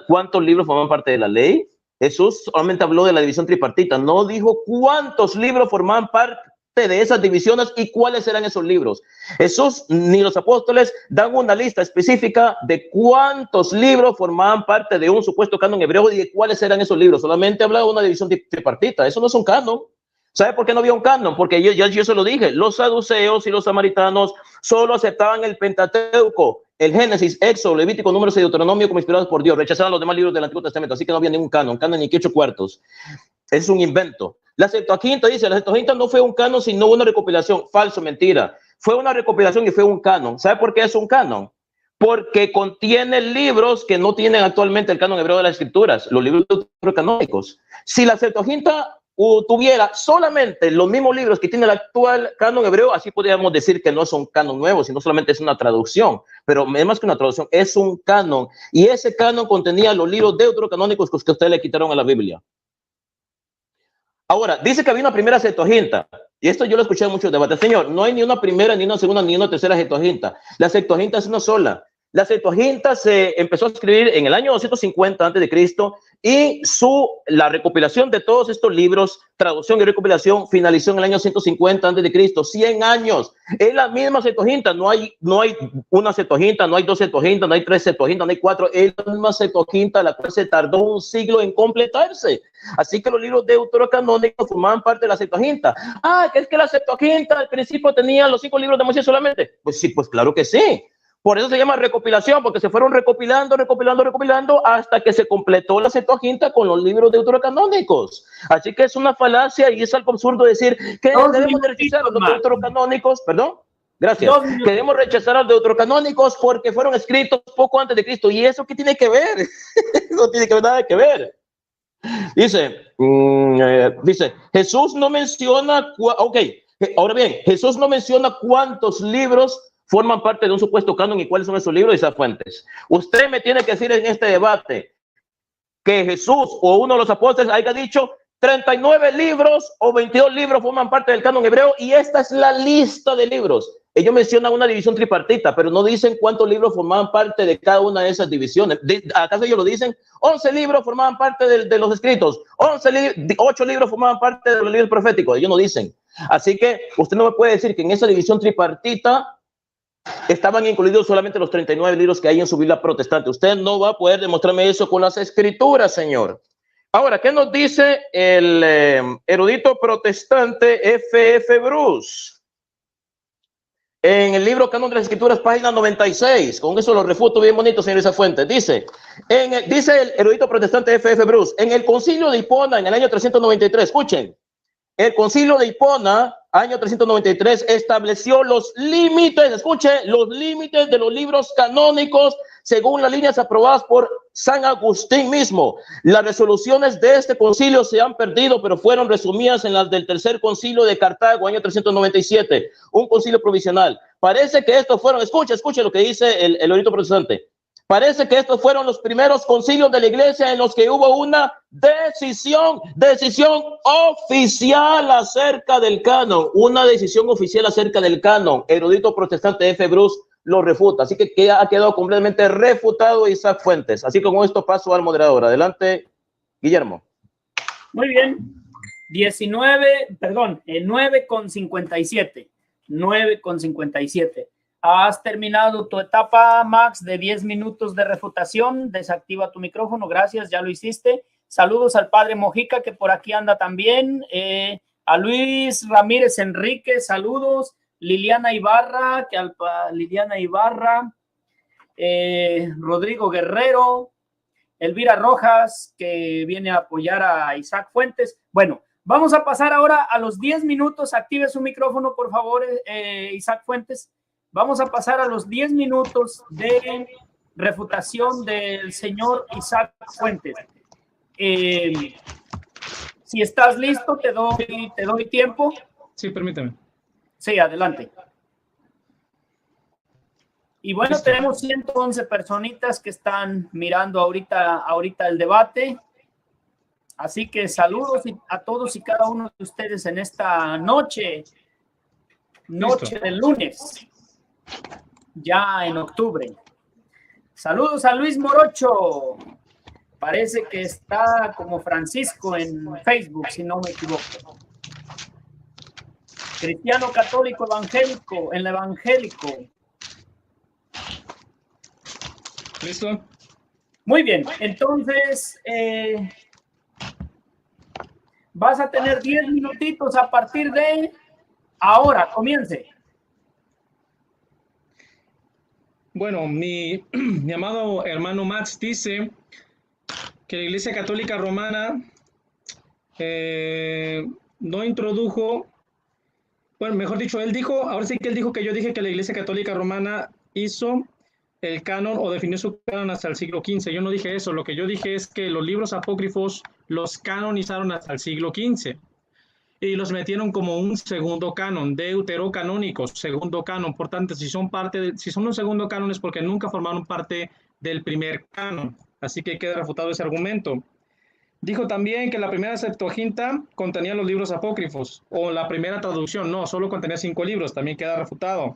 cuántos libros formaban parte de la ley. Jesús solamente habló de la división tripartita, no dijo cuántos libros formaban parte de esas divisiones y cuáles eran esos libros. Jesús ni los apóstoles dan una lista específica de cuántos libros formaban parte de un supuesto canon hebreo y de cuáles eran esos libros. Solamente habla de una división tripartita. Eso no es un canon. ¿Sabe por qué no había un canon? Porque yo se lo dije, los saduceos y los samaritanos solo aceptaban el Pentateuco, el Génesis, Éxodo, Levítico, Números y Deuteronomio como inspirados por Dios. Rechazaban los demás libros del Antiguo Testamento, así que no había ningún canon ni que 8 cuartos. Es un invento. La Septuaginta dice, la Septuaginta no fue un canon, sino una recopilación. Falso, mentira. Fue una recopilación y fue un canon. ¿Sabe por qué es un canon? Porque contiene libros que no tienen actualmente el canon hebreo de las Escrituras, los libros deuterocanónicos. Si la Septuaginta tuviera solamente los mismos libros que tiene el actual canon hebreo, así podríamos decir que no es un canon nuevo, sino solamente es una traducción. Pero más que una traducción, es un canon. Y ese canon contenía los libros deuterocanónicos que ustedes le quitaron a la Biblia. Ahora, dice que había una primera Septuaginta, y esto yo lo escuché en muchos debates. Señor, no hay ni una primera, ni una segunda, ni una tercera Septuaginta. La Septuaginta es una sola. La Septuaginta se empezó a escribir en el año 250 a.C. y la recopilación de todos estos libros, traducción y recopilación, finalizó en el año 150 a.C. 100 años. Es la misma Septuaginta. No hay una Septuaginta, no hay 2 Septuagintas, no hay 3 Septuagintas, no hay 4. Es la misma Septuaginta, la cual se tardó un siglo en completarse. Así que los libros deuterocanónicos formaban parte de la Septuaginta. Es que la Septuaginta al principio tenía los 5 libros de Moisés solamente. Pues sí, pues claro que sí. Por eso se llama recopilación, porque se fueron recopilando hasta que se completó la Septuaginta con los libros deuterocanónicos. Así que es una falacia y es algo absurdo decir que debemos rechazar a los deuterocanónicos, perdón, gracias, que debemos rechazar a los deuterocanónicos porque fueron escritos poco antes de Cristo. ¿Y eso qué tiene que ver? No tiene nada que ver. Dice, Jesús no menciona, ahora bien, Jesús no menciona cuántos libros forman parte de un supuesto canon y cuáles son esos libros y esas fuentes. Usted me tiene que decir en este debate que Jesús o uno de los apóstoles haya dicho 39 libros o 22 libros forman parte del canon hebreo y esta es la lista de libros. Ellos mencionan una división tripartita, pero no dicen cuántos libros formaban parte de cada una de esas divisiones. ¿Acaso ellos lo dicen? 11 libros formaban parte de los escritos, 8 libros formaban parte de los libros proféticos. Ellos no dicen. Así que usted no me puede decir que en esa división tripartita estaban incluidos solamente los 39 libros que hay en su Biblia protestante. Usted no va a poder demostrarme eso con las escrituras, señor. Ahora, ¿qué nos dice el erudito protestante F.F. Bruce? En el libro Canon de las Escrituras, página 96. Con eso lo refuto bien bonito, señor Isa Fuentes. Dice el erudito protestante F.F. Bruce, en el concilio de Hipona, en el año 393, escuchen, el concilio de Hipona, año 393, estableció los límites, escuche, los límites de los libros canónicos según las líneas aprobadas por San Agustín mismo. Las resoluciones de este concilio se han perdido, pero fueron resumidas en las del tercer concilio de Cartago, año 397, un concilio provisional. Parece que estos fueron, escuche lo que dice el erudito protestante. Parece que estos fueron los primeros concilios de la iglesia en los que hubo una decisión oficial acerca del canon, una decisión oficial acerca del canon. Erudito protestante F. Bruce lo refuta, así que ha quedado completamente refutado Isaac Fuentes. Así como esto paso al moderador. Adelante, Guillermo. Muy bien. 9:57. 9:57. Has terminado tu etapa, Max, de 10 minutos de refutación. Desactiva tu micrófono. Gracias, ya lo hiciste. Saludos al padre Mojica, que por aquí anda también. A Luis Ramírez Enrique, saludos. Liliana Ibarra, Rodrigo Guerrero, Elvira Rojas, que viene a apoyar a Isaac Fuentes. Bueno, vamos a pasar ahora a los 10 minutos. Active su micrófono, por favor, Isaac Fuentes. Vamos a pasar a los 10 minutos de refutación del señor Isaac Fuentes. Si estás listo, te doy tiempo. Sí, permíteme. Sí, adelante. Y bueno, tenemos 111 personitas que están mirando ahorita el debate. Así que saludos a todos y cada uno de ustedes en esta noche del lunes, ya en octubre. Saludos a Luis Morocho. Parece que está como Francisco en Facebook, si no me equivoco. Cristiano católico evangélico, en el evangélico. ¿Listo? Muy bien, entonces vas a tener 10 minutitos a partir de ahora. Comience. Bueno, mi amado hermano Max dice que la Iglesia Católica Romana no introdujo, bueno, mejor dicho, él dijo, ahora sí que él dijo que yo dije que la Iglesia Católica Romana hizo el canon o definió su canon hasta el siglo XV. Yo no dije eso, lo que yo dije es que los libros apócrifos los canonizaron hasta el siglo XV y los metieron como un segundo canon, deuterocanónicos, segundo canon. Por tanto, si son un segundo canon es porque nunca formaron parte del primer canon. Así que queda refutado ese argumento. Dijo también que la primera Septuaginta contenía los libros apócrifos, o la primera traducción, no, solo contenía 5 libros, también queda refutado.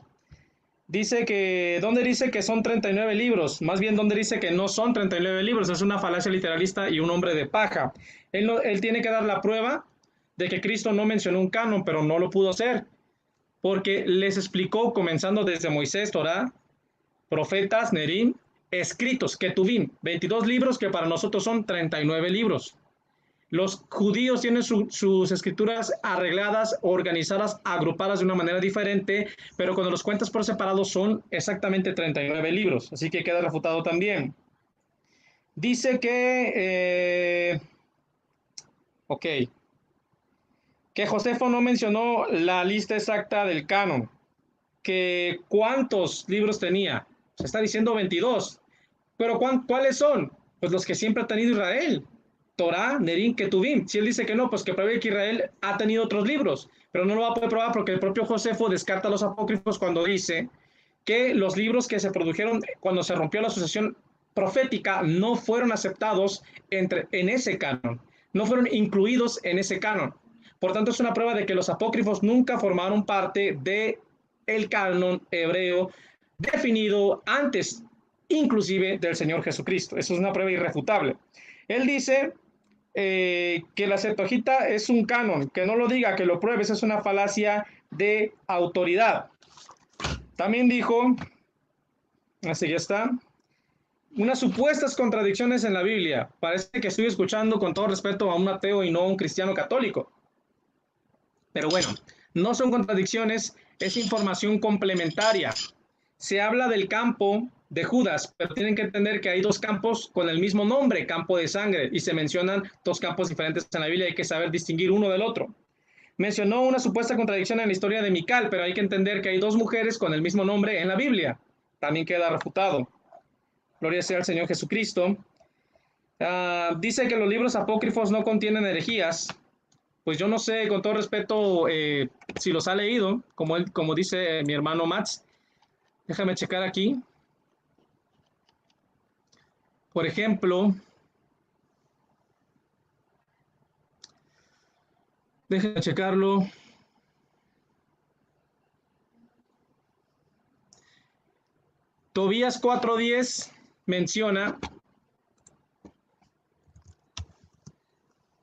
Dice que, ¿dónde dice que son 39 libros? Más bien, ¿dónde dice que no son 39 libros? Es una falacia literalista y un hombre de paja. Él tiene que dar la prueba de que Cristo no mencionó un canon, pero no lo pudo hacer, porque les explicó, comenzando desde Moisés, Torá, profetas, Nerim, escritos, Ketuvim, 22 libros que para nosotros son 39 libros. Los judíos tienen sus escrituras arregladas, organizadas, agrupadas de una manera diferente, pero cuando los cuentas por separado son exactamente 39 libros, así que queda refutado también. Dice que, que Josefo no mencionó la lista exacta del canon, que cuántos libros tenía, se está diciendo 22, pero ¿cuáles son? Pues los que siempre ha tenido Israel. Torá, Nerim, Ketuvim. Si él dice que no, pues que pruebe que Israel ha tenido otros libros, pero no lo va a poder probar porque el propio Josefo descarta los apócrifos cuando dice que los libros que se produjeron cuando se rompió la sucesión profética no fueron aceptados en ese canon, no fueron incluidos en ese canon. Por tanto, es una prueba de que los apócrifos nunca formaron parte del canon hebreo definido antes, inclusive del Señor Jesucristo. Eso es una prueba irrefutable. Él dice que la Septuaginta es un canon, que no lo diga, que lo pruebes, es una falacia de autoridad. También dijo, así ya está, unas supuestas contradicciones en la Biblia. Parece que estoy escuchando con todo respeto a un ateo y no a un cristiano católico. Pero bueno, no son contradicciones, es información complementaria. Se habla del campo de Judas, pero tienen que entender que hay 2 campos con el mismo nombre, campo de sangre, y se mencionan 2 campos diferentes en la Biblia, hay que saber distinguir uno del otro. Mencionó una supuesta contradicción en la historia de Mical, pero hay que entender que hay 2 mujeres con el mismo nombre en la Biblia. También queda refutado. Gloria sea al Señor Jesucristo. Dice que los libros apócrifos no contienen herejías. Pues yo no sé, con todo respeto, si los ha leído, como dice mi hermano Max. Déjame checar aquí. Por ejemplo, déjame checarlo. Tobías 4:10 menciona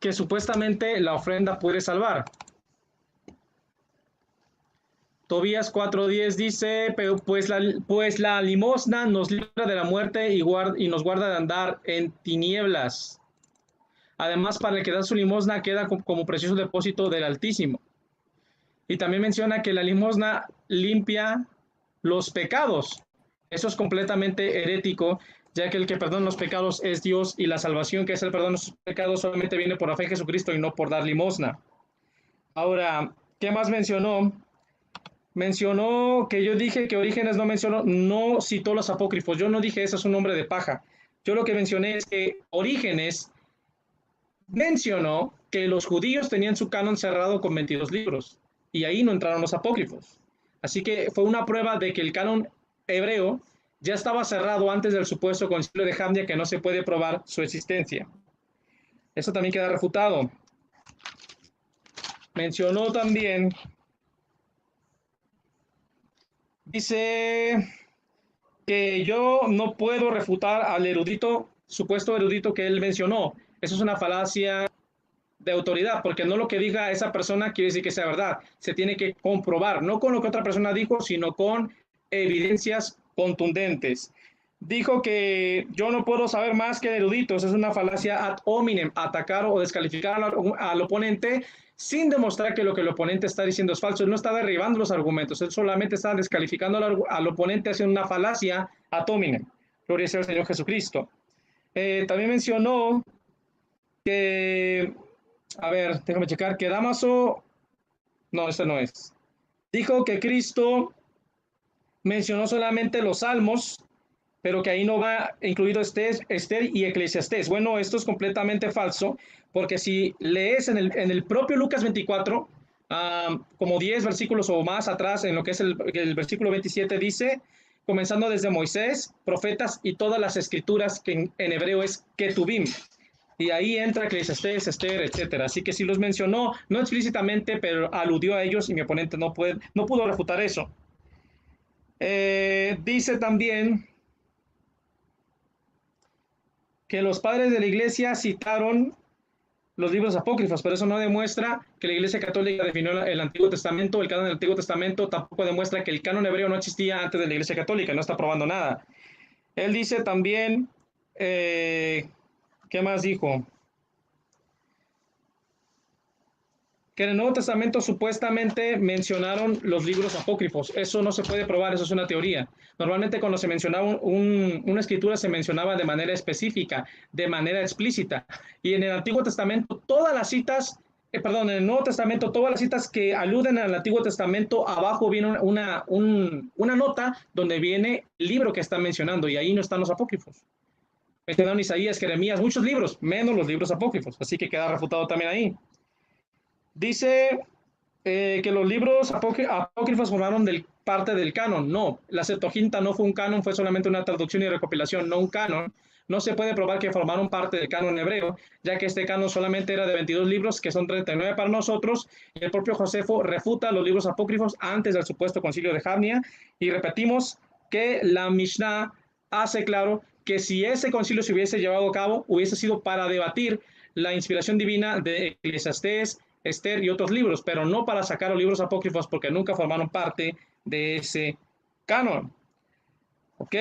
que supuestamente la ofrenda puede salvar. Tobías 4:10 dice, pero pues la limosna nos libra de la muerte y nos guarda de andar en tinieblas. Además, para el que da su limosna queda como precioso depósito del Altísimo. Y también menciona que la limosna limpia los pecados. Eso es completamente herético, ya que el que perdona los pecados es Dios y la salvación, que es el perdón de los pecados, solamente viene por la fe en Jesucristo y no por dar limosna. Ahora, ¿qué más mencionó? Mencionó que yo dije que Orígenes no citó los apócrifos. Yo no dije eso, es un nombre de paja. Yo lo que mencioné es que Orígenes mencionó que los judíos tenían su canon cerrado con 22 libros y ahí no entraron los apócrifos. Así que fue una prueba de que el canon hebreo ya estaba cerrado antes del supuesto concilio de Jamnia, que no se puede probar su existencia. Eso también queda refutado. Mencionó también, dice que yo no puedo refutar al erudito, supuesto erudito que él mencionó. Eso es una falacia de autoridad, porque no lo que diga esa persona quiere decir que sea verdad. Se tiene que comprobar, no con lo que otra persona dijo, sino con evidencias contundentes. Dijo que yo no puedo saber más que el erudito. Eso es una falacia ad hominem, atacar o descalificar al oponente sin demostrar que lo que el oponente está diciendo es falso. Él no está derribando los argumentos, él solamente está descalificando al oponente haciendo una falacia ad hominem. Gloria sea al Señor Jesucristo. También mencionó que, a ver, déjame checar, que Dámaso, no, este no es. Dijo que Cristo mencionó solamente los salmos, pero que ahí no va incluido Esther y Eclesiastés. Bueno, esto es completamente falso, porque si lees en el propio Lucas 24, como 10 versículos o más atrás, en lo que es el versículo 27, dice, comenzando desde Moisés, profetas y todas las escrituras, que en hebreo es Ketubim. Y ahí entra Eclesiastés, Esther, etcétera. Así que sí los mencionó, no explícitamente, pero aludió a ellos y mi oponente no pudo refutar eso. Dice también que los padres de la iglesia citaron los libros apócrifos, pero eso no demuestra que la Iglesia Católica definió el Antiguo Testamento, el canon del Antiguo Testamento. Tampoco demuestra que el canon hebreo no existía antes de la Iglesia Católica, no está probando nada. Él dice también, ¿qué más dijo? Que en el Nuevo Testamento supuestamente mencionaron los libros apócrifos. Eso no se puede probar, eso es una teoría. Normalmente cuando se mencionaba una escritura se mencionaba de manera específica, de manera explícita. Y en el Antiguo Testamento todas las citas, en el Nuevo Testamento todas las citas que aluden al Antiguo Testamento, abajo viene una nota donde viene el libro que están mencionando y ahí no están los apócrifos. Mencionaron Isaías, Jeremías, muchos libros, menos los libros apócrifos. Así que queda refutado también ahí. Dice que los libros apócrifos formaron parte del canon. No, la Septuaginta no fue un canon, fue solamente una traducción y recopilación, no un canon. No se puede probar que formaron parte del canon hebreo, ya que este canon solamente era de 22 libros, que son 39 para nosotros, y el propio Josefo refuta los libros apócrifos antes del supuesto concilio de Jamnia, y repetimos que la Mishnah hace claro que si ese concilio se hubiese llevado a cabo, hubiese sido para debatir la inspiración divina de Eclesiastés, Esther y otros libros, pero no para sacar los libros apócrifos, porque nunca formaron parte de ese canon. ¿Ok?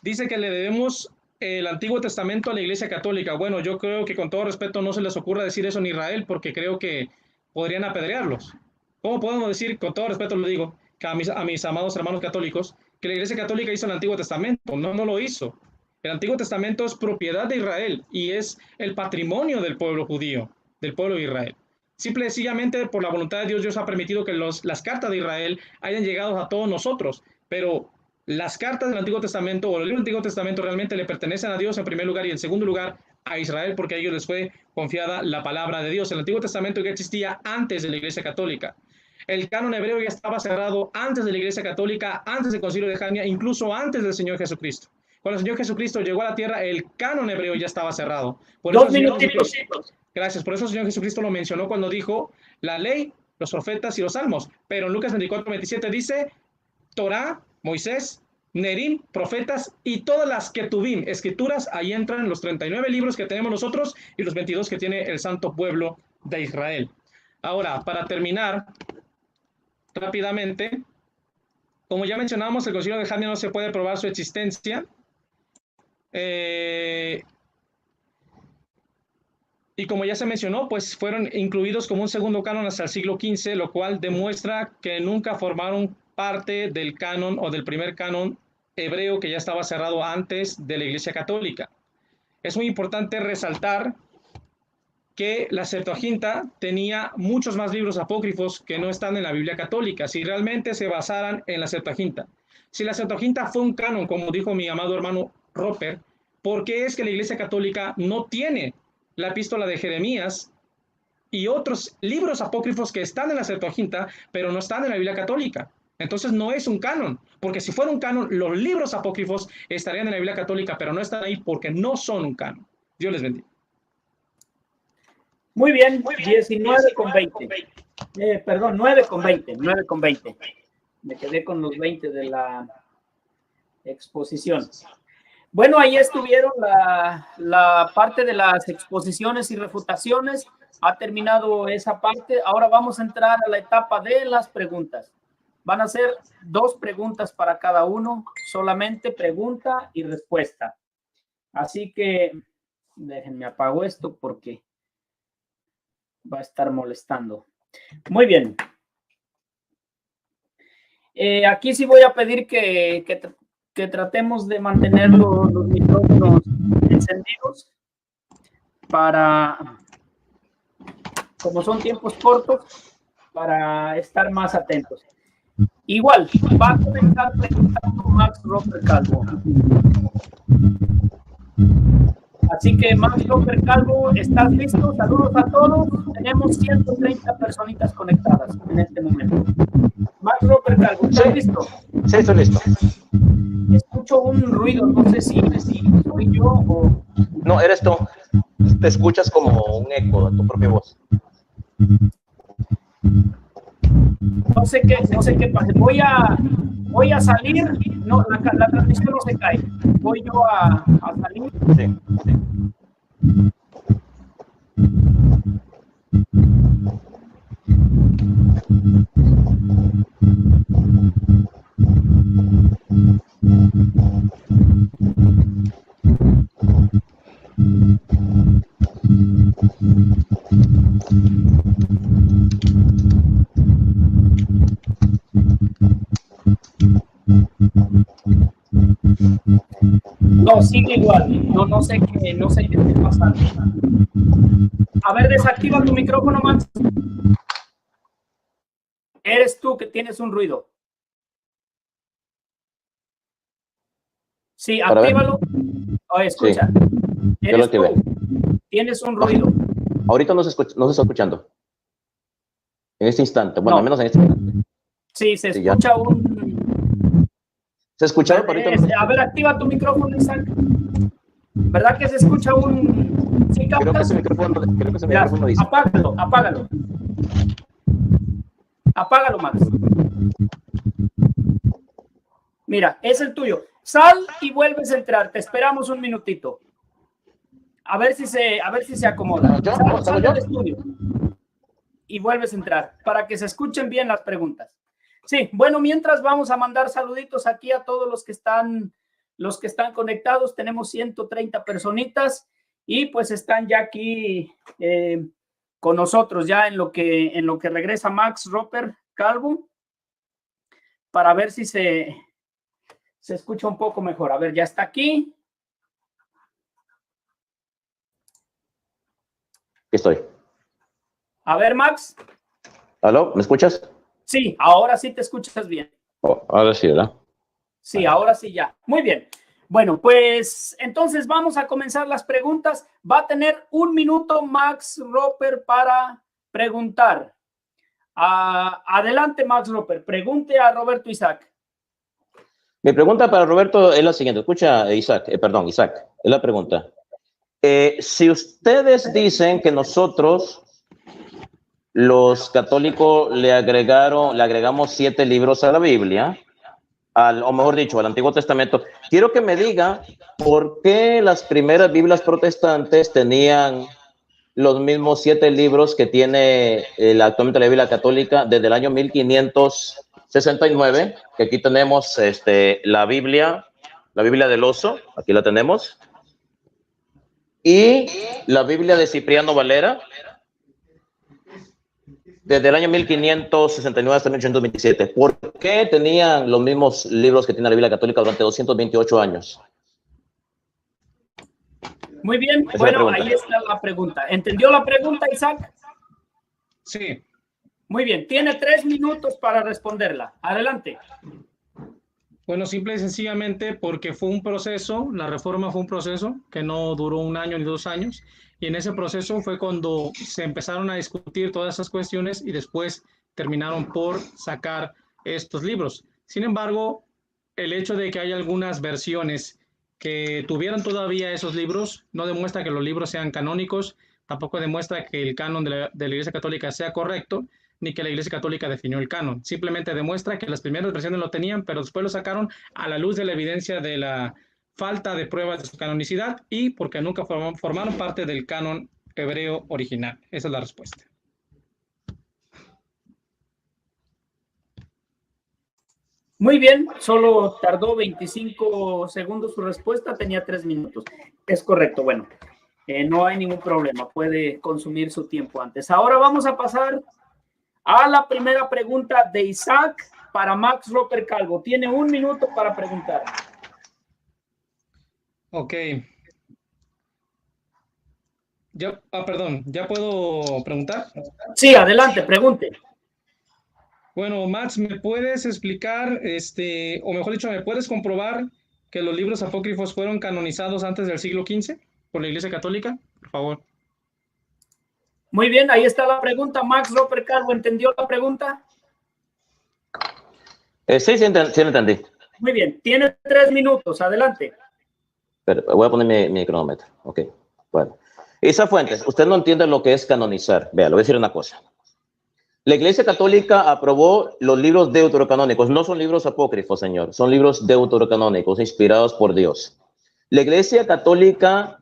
Dice que le debemos el Antiguo Testamento a la Iglesia Católica. Bueno, yo creo que con todo respeto no se les ocurra decir eso en Israel, porque creo que podrían apedrearlos. ¿Cómo podemos decir, con todo respeto lo digo, que a mis amados hermanos católicos, que la Iglesia Católica hizo el Antiguo Testamento? No, no lo hizo. El Antiguo Testamento es propiedad de Israel y es el patrimonio del pueblo judío, del pueblo de Israel. Simple y sencillamente, por la voluntad de Dios, Dios ha permitido que las cartas de Israel hayan llegado a todos nosotros, pero las cartas del Antiguo Testamento o el libro del Antiguo Testamento realmente le pertenecen a Dios en primer lugar y en segundo lugar a Israel, porque a ellos les fue confiada la palabra de Dios. El Antiguo Testamento ya existía antes de la Iglesia Católica. El canon hebreo ya estaba cerrado antes de la Iglesia Católica, antes del Concilio de Jamnia, incluso antes del Señor Jesucristo. Cuando el Señor Jesucristo llegó a la tierra, el canon hebreo ya estaba cerrado. Por eso, 2 minutitos. Gracias. Por eso el Señor Jesucristo lo mencionó cuando dijo la ley, los profetas y los salmos. Pero en Lucas 24:27 dice Torá, Moisés Nerim, profetas y todas las Ketubim, escrituras. Ahí entran los 39 libros que tenemos nosotros y los 22 que tiene el santo pueblo de Israel. Ahora, para terminar rápidamente, como ya mencionamos, el Concilio de Jalnia no se puede probar su existencia. Y como ya se mencionó, pues fueron incluidos como un segundo canon hasta el siglo XV, lo cual demuestra que nunca formaron parte del canon o del primer canon hebreo que ya estaba cerrado antes de la Iglesia Católica. Es muy importante resaltar que la Septuaginta tenía muchos más libros apócrifos que no están en la Biblia Católica, si realmente se basaran en la Septuaginta. Si la Septuaginta fue un canon, como dijo mi amado hermano Roper, ¿por qué es que la Iglesia Católica no tiene la epístola de Jeremías y otros libros apócrifos que están en la Septuaginta, pero no están en la Biblia Católica? Entonces no es un canon, porque si fuera un canon, los libros apócrifos estarían en la Biblia Católica, pero no están ahí porque no son un canon. Dios les bendiga. Muy bien, 19 con 20. Perdón, 9 con 20, 9 con 20. Me quedé con los 20 de la exposición. Bueno, ahí estuvieron la parte de las exposiciones y refutaciones. Ha terminado esa parte. Ahora vamos a entrar a la etapa de las preguntas. Van a ser 2 preguntas para cada uno, solamente pregunta y respuesta. Así que déjenme apago esto porque va a estar molestando. Muy bien. Aquí sí voy a pedir que tratemos de mantener los micrófonos encendidos para, como son tiempos cortos, para estar más atentos. Igual, va a comenzar preguntando Max Roper Calvo. Así que Max Roper Calvo, ¿estás listo? Saludos a todos. Tenemos 130 personitas conectadas en este momento. Max Roper Calvo, ¿estás listo? Sí, estoy listo. Escucho un ruido, no sé si soy yo o... No, eres tú. Te escuchas como un eco de tu propia voz. No sé qué pasa. Voy a salir. No, la transmisión no se cae. Voy yo a salir. Sí. No, sigue igual. No sé qué está pasando. A ver, desactiva tu micrófono, Max. Eres tú que tienes un ruido. Sí, actívalo. Oh, escucha. Sí. Eres tú. Tienes un ruido. Ahorita no se está escuchando. En este instante. Bueno, al menos en este instante. Sí, se escucha un... ¿Se escuchaba ahorita? A ver, activa tu micrófono, Isaac. ¿Verdad que se escucha un... ¿Sí, creo que ese micrófono dice. Apágalo. Apágalo, Max. Mira, es el tuyo. Sal y vuelves a entrar. Te esperamos un minutito. A ver si se acomoda. Sal del estudio. Y vuelves a entrar para que se escuchen bien las preguntas. Sí, bueno, mientras vamos a mandar saluditos aquí a todos los que están conectados. Tenemos 130 personitas y pues están ya aquí con nosotros ya en lo que regresa Max Roper Calvo para ver si se escucha un poco mejor. A ver, ya está aquí. Estoy. A ver, Max. ¿Aló? ¿Me escuchas? Sí, ahora sí te escuchas bien. Oh, ahora sí, ¿verdad? Sí, ahora sí ya. Muy bien. Bueno, pues entonces vamos a comenzar las preguntas. Va a tener 1 minuto Max Roper para preguntar. Adelante, Max Roper. Pregunte a Roberto Isaac. Mi pregunta para Roberto es la siguiente. Escucha, Isaac. Isaac. Es la pregunta. Si ustedes dicen que nosotros, los católicos, le agregamos 7 libros a la Biblia, o mejor dicho, al Antiguo Testamento. Quiero que me diga por qué las primeras Biblias protestantes tenían los mismos 7 libros que tiene actualmente la Biblia católica desde el año 1569, que aquí tenemos la Biblia del Oso, aquí la tenemos, y la Biblia de Cipriano Valera, desde el año 1569 hasta 1827. ¿Por qué tenían los mismos libros que tiene la Biblia católica durante 228 años? Muy bien, bueno, ahí está la pregunta. ¿Entendió la pregunta, Isaac? Sí. Muy bien, tiene 3 minutos para responderla. Adelante. Bueno, simple y sencillamente porque fue un proceso, la reforma fue un proceso que no duró 1 año ni 2 años, y en ese proceso fue cuando se empezaron a discutir todas esas cuestiones y después terminaron por sacar estos libros. Sin embargo, el hecho de que haya algunas versiones que tuvieran todavía esos libros no demuestra que los libros sean canónicos, tampoco demuestra que el canon de la Iglesia Católica sea correcto, ni que la Iglesia Católica definió el canon. Simplemente demuestra que las primeras versiones lo tenían, pero después lo sacaron a la luz de la evidencia de la falta de pruebas de su canonicidad y porque nunca formaron parte del canon hebreo original. Esa es la respuesta. Muy bien, solo tardó 25 segundos su respuesta, tenía 3 minutos. Es correcto, bueno, no hay ningún problema, puede consumir su tiempo antes. Ahora vamos a pasar a la primera pregunta de Isaac para Max Roper Calvo. Tiene 1 minuto para preguntar. Ok. Perdón, ¿ya puedo preguntar? Sí, adelante, pregunte. Bueno, Max, ¿me puedes explicar, o mejor dicho, ¿me puedes comprobar que los libros apócrifos fueron canonizados antes del siglo XV por la Iglesia Católica? Por favor. Muy bien, ahí está la pregunta. Max Roper Calvo, ¿entendió la pregunta? Sí, entendí. Muy bien, tiene 3 minutos, adelante. Pero voy a poner mi cronómetro. Ok, bueno. Isa Fuentes, usted no entiende lo que es canonizar. Vea, le voy a decir una cosa. La Iglesia Católica aprobó los libros deuterocanónicos. No son libros apócrifos, señor. Son libros deuterocanónicos inspirados por Dios. La Iglesia Católica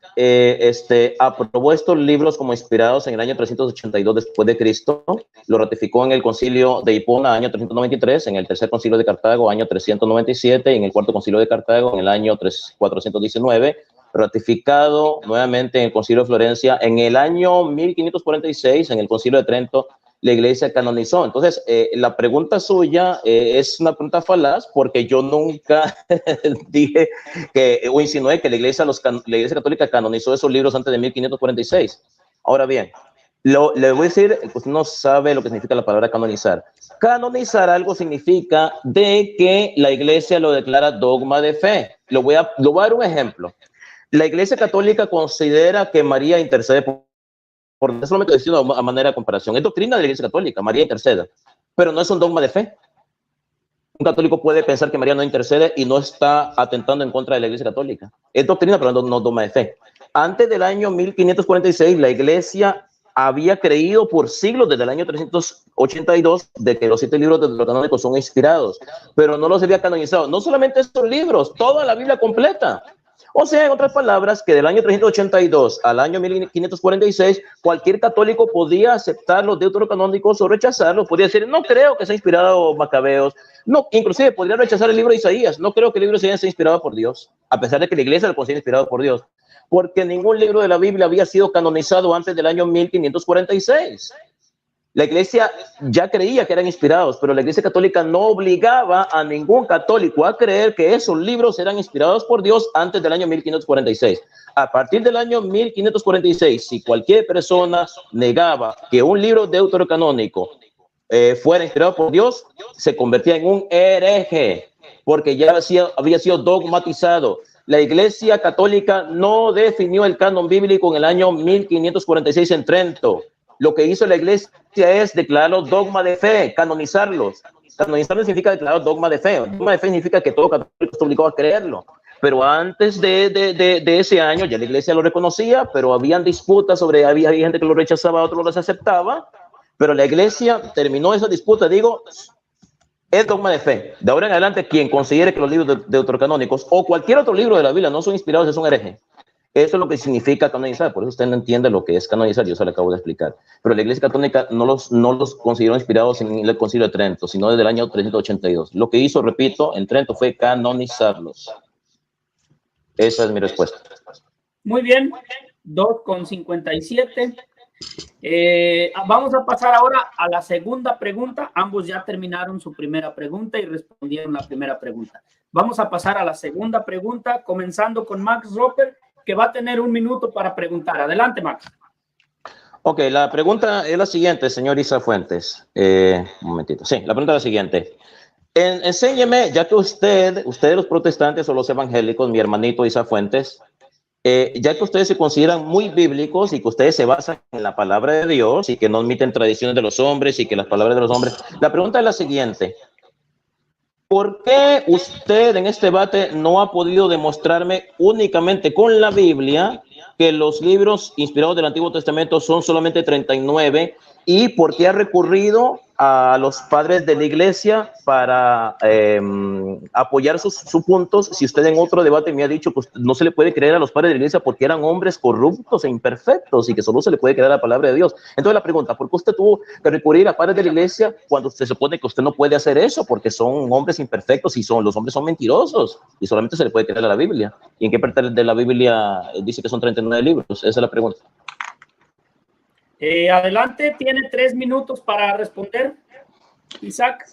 aprobó estos libros como inspirados en el año 382 después de Cristo. Lo ratificó en el Concilio de Hipona, año 393, en el Tercer Concilio de Cartago, año 397, y en el Cuarto Concilio de Cartago, en el año 419, ratificado nuevamente en el Concilio de Florencia. En el año 1546, en el Concilio de Trento, la Iglesia canonizó. Entonces, la pregunta suya es una pregunta falaz, porque yo nunca dije o insinué que la Iglesia Católica canonizó esos libros antes de 1546. Ahora bien, le voy a decir, pues no sabe lo que significa la palabra canonizar. Canonizar algo significa de que la Iglesia lo declara dogma de fe. Lo voy a dar un ejemplo. La Iglesia Católica considera que María intercede por eso lo estoy diciendo a manera de comparación. Es doctrina de la Iglesia Católica, María intercede, pero no es un dogma de fe. Un católico puede pensar que María no intercede y no está atentando en contra de la Iglesia Católica. Es doctrina, pero no dogma de fe. Antes del año 1546, la Iglesia había creído por siglos, desde el año 382, de que los 7 libros deuterocanónicos son inspirados, pero no los había canonizado. No solamente estos libros, toda la Biblia completa. O sea, en otras palabras, que del año 382 al año 1546, cualquier católico podía aceptar los deuterocanónicos o rechazarlos. Podía decir, no creo que sea inspirado Macabeos. No, inclusive podría rechazar el libro de Isaías. No creo que el libro de Isaías sea inspirado por Dios, a pesar de que la Iglesia lo considera inspirado por Dios, porque ningún libro de la Biblia había sido canonizado antes del año 1546. La Iglesia ya creía que eran inspirados, pero la Iglesia Católica no obligaba a ningún católico a creer que esos libros eran inspirados por Dios antes del año 1546. A partir del año 1546, si cualquier persona negaba que un libro deuterocanónico fuera inspirado por Dios, se convertía en un hereje, porque ya había sido dogmatizado. La Iglesia Católica no definió el canon bíblico en el año 1546 en Trento. Lo que hizo la Iglesia es declararlos dogma de fe, canonizarlos. Canonizarlos significa declarar dogma de fe. Dogma de fe significa que todo católico está obligado a creerlo. Pero antes de ese año ya la Iglesia lo reconocía, pero habían disputas había gente que lo rechazaba, otros los aceptaba. Pero la Iglesia terminó esa disputa, Es dogma de fe. De ahora en adelante, quien considere que los libros deuterocanónicos o cualquier otro libro de la Biblia no son inspirados es un hereje. Eso es lo que significa canonizar. Por eso usted no entiende lo que es canonizar. Yo se lo acabo de explicar. Pero la Iglesia Católica no los consideró inspirados en el Concilio de Trento, sino desde el año 382. Lo que hizo, repito, en Trento fue canonizarlos. Esa es mi respuesta. Muy bien. 2:57. Vamos a pasar ahora a la segunda pregunta. Ambos ya terminaron su primera pregunta y respondieron la primera pregunta. Vamos a pasar a la segunda pregunta, comenzando con Max Roper, que va a tener 1 minuto para preguntar. Adelante, Max. Ok, la pregunta es la siguiente, señor Isa Fuentes. Un momentito. Sí, la pregunta es la siguiente. Enséñeme, ya que ustedes los protestantes o los evangélicos, mi hermanito Isa Fuentes, ya que ustedes se consideran muy bíblicos y que ustedes se basan en la palabra de Dios y que no admiten tradiciones de los hombres y que las palabras de los hombres, la pregunta es la siguiente. ¿Por qué usted en este debate no ha podido demostrarme únicamente con la Biblia que los libros inspirados del Antiguo Testamento son solamente 39 y por qué ha recurrido a los padres de la iglesia para apoyar sus puntos? Si usted en otro debate me ha dicho que no se le puede creer a los padres de la iglesia porque eran hombres corruptos e imperfectos y que solo se le puede creer a la palabra de Dios. Entonces la pregunta, ¿por qué usted tuvo que recurrir a padres de la iglesia cuando usted supone que usted no puede hacer eso porque son hombres imperfectos y los hombres son mentirosos y solamente se le puede creer a la Biblia? ¿Y en qué parte de la Biblia dice que son 39 libros? Esa es la pregunta. Adelante, tiene 3 minutos para responder, Isaac.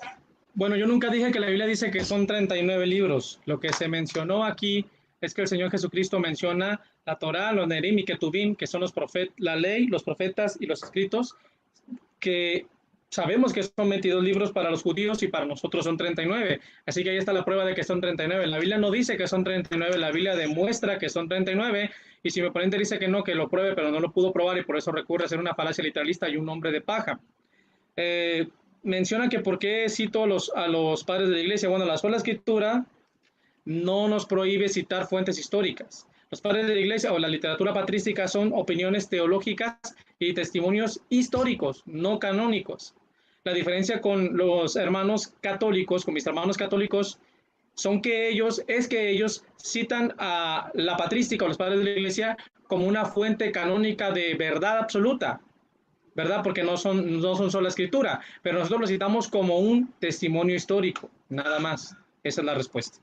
Bueno, yo nunca dije que la Biblia dice que son 39 libros. Lo que se mencionó aquí es que el Señor Jesucristo menciona la Torá, los Nerim y Ketubim, que son la ley, los profetas y los escritos, que sabemos que son 22 libros para los judíos y para nosotros son 39. Así que ahí está la prueba de que son 39. La Biblia no dice que son 39, la Biblia demuestra que son 39. Y si mi oponente dice que no, que lo pruebe, pero no lo pudo probar y por eso recurre a ser una falacia literalista y un hombre de paja. Menciona que por qué cito a los padres de la iglesia. Bueno, la sola escritura no nos prohíbe citar fuentes históricas. Los padres de la iglesia o la literatura patrística son opiniones teológicas y testimonios históricos, no canónicos. La diferencia con los hermanos católicos, con mis hermanos católicos, son que ellos citan a la patrística o los padres de la iglesia como una fuente canónica de verdad absoluta, ¿verdad? Porque no son sola escritura, pero nosotros lo citamos como un testimonio histórico, nada más. Esa es la respuesta.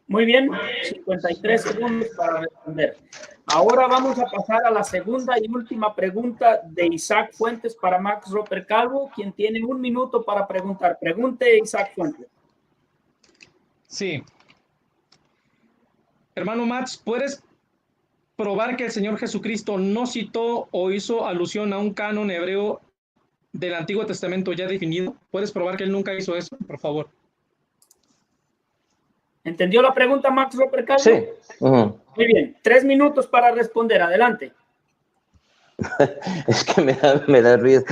Muy bien, 53 segundos para responder. Ahora vamos a pasar a la segunda y última pregunta de Isaac Fuentes para Max Roper Calvo, quien tiene 1 minuto para preguntar. Pregunte, Isaac Fuentes. Sí. Hermano Max, ¿puedes probar que el Señor Jesucristo no citó o hizo alusión a un canon hebreo del Antiguo Testamento ya definido? ¿Puedes probar que él nunca hizo eso, por favor? ¿Entendió la pregunta, Max Roper Calvo? Sí. Muy bien. 3 minutos para responder. Adelante. Es que me da risa.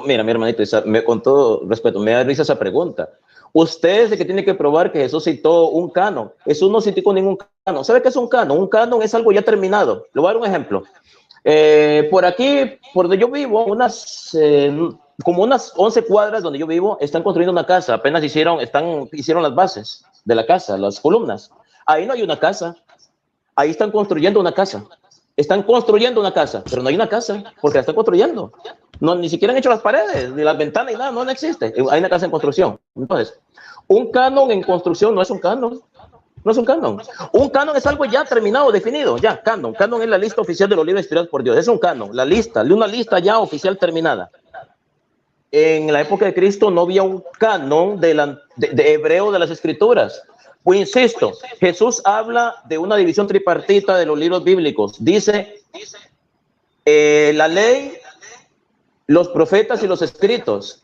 Mira, mi hermanito, con todo respeto, me da risa esa pregunta. Usted es el que tiene que probar que Jesús citó un canon. Jesús no citó ningún canon. ¿Sabe qué es un canon? Un canon es algo ya terminado. Le voy a dar un ejemplo. Por aquí, por donde yo vivo, como unas 11 cuadras donde yo vivo, están construyendo una casa. Apenas hicieron las bases de la casa, las columnas. Ahí no hay una casa. Ahí están construyendo una casa. Están construyendo una casa, pero no hay una casa porque la están construyendo. No, ni siquiera han hecho las paredes, ni las ventanas, ni nada, no existe. Hay una casa en construcción. Entonces, un canon en construcción no es un canon. No es un canon. Un canon es algo ya terminado, definido. Ya, canon. Canon es la lista oficial de los libros inspirados por Dios. Es un canon, una lista ya oficial terminada. En la época de Cristo no había un canon de hebreo de las escrituras. Pues insisto, Jesús habla de una división tripartita de los libros bíblicos. Dice la ley, los profetas y los escritos.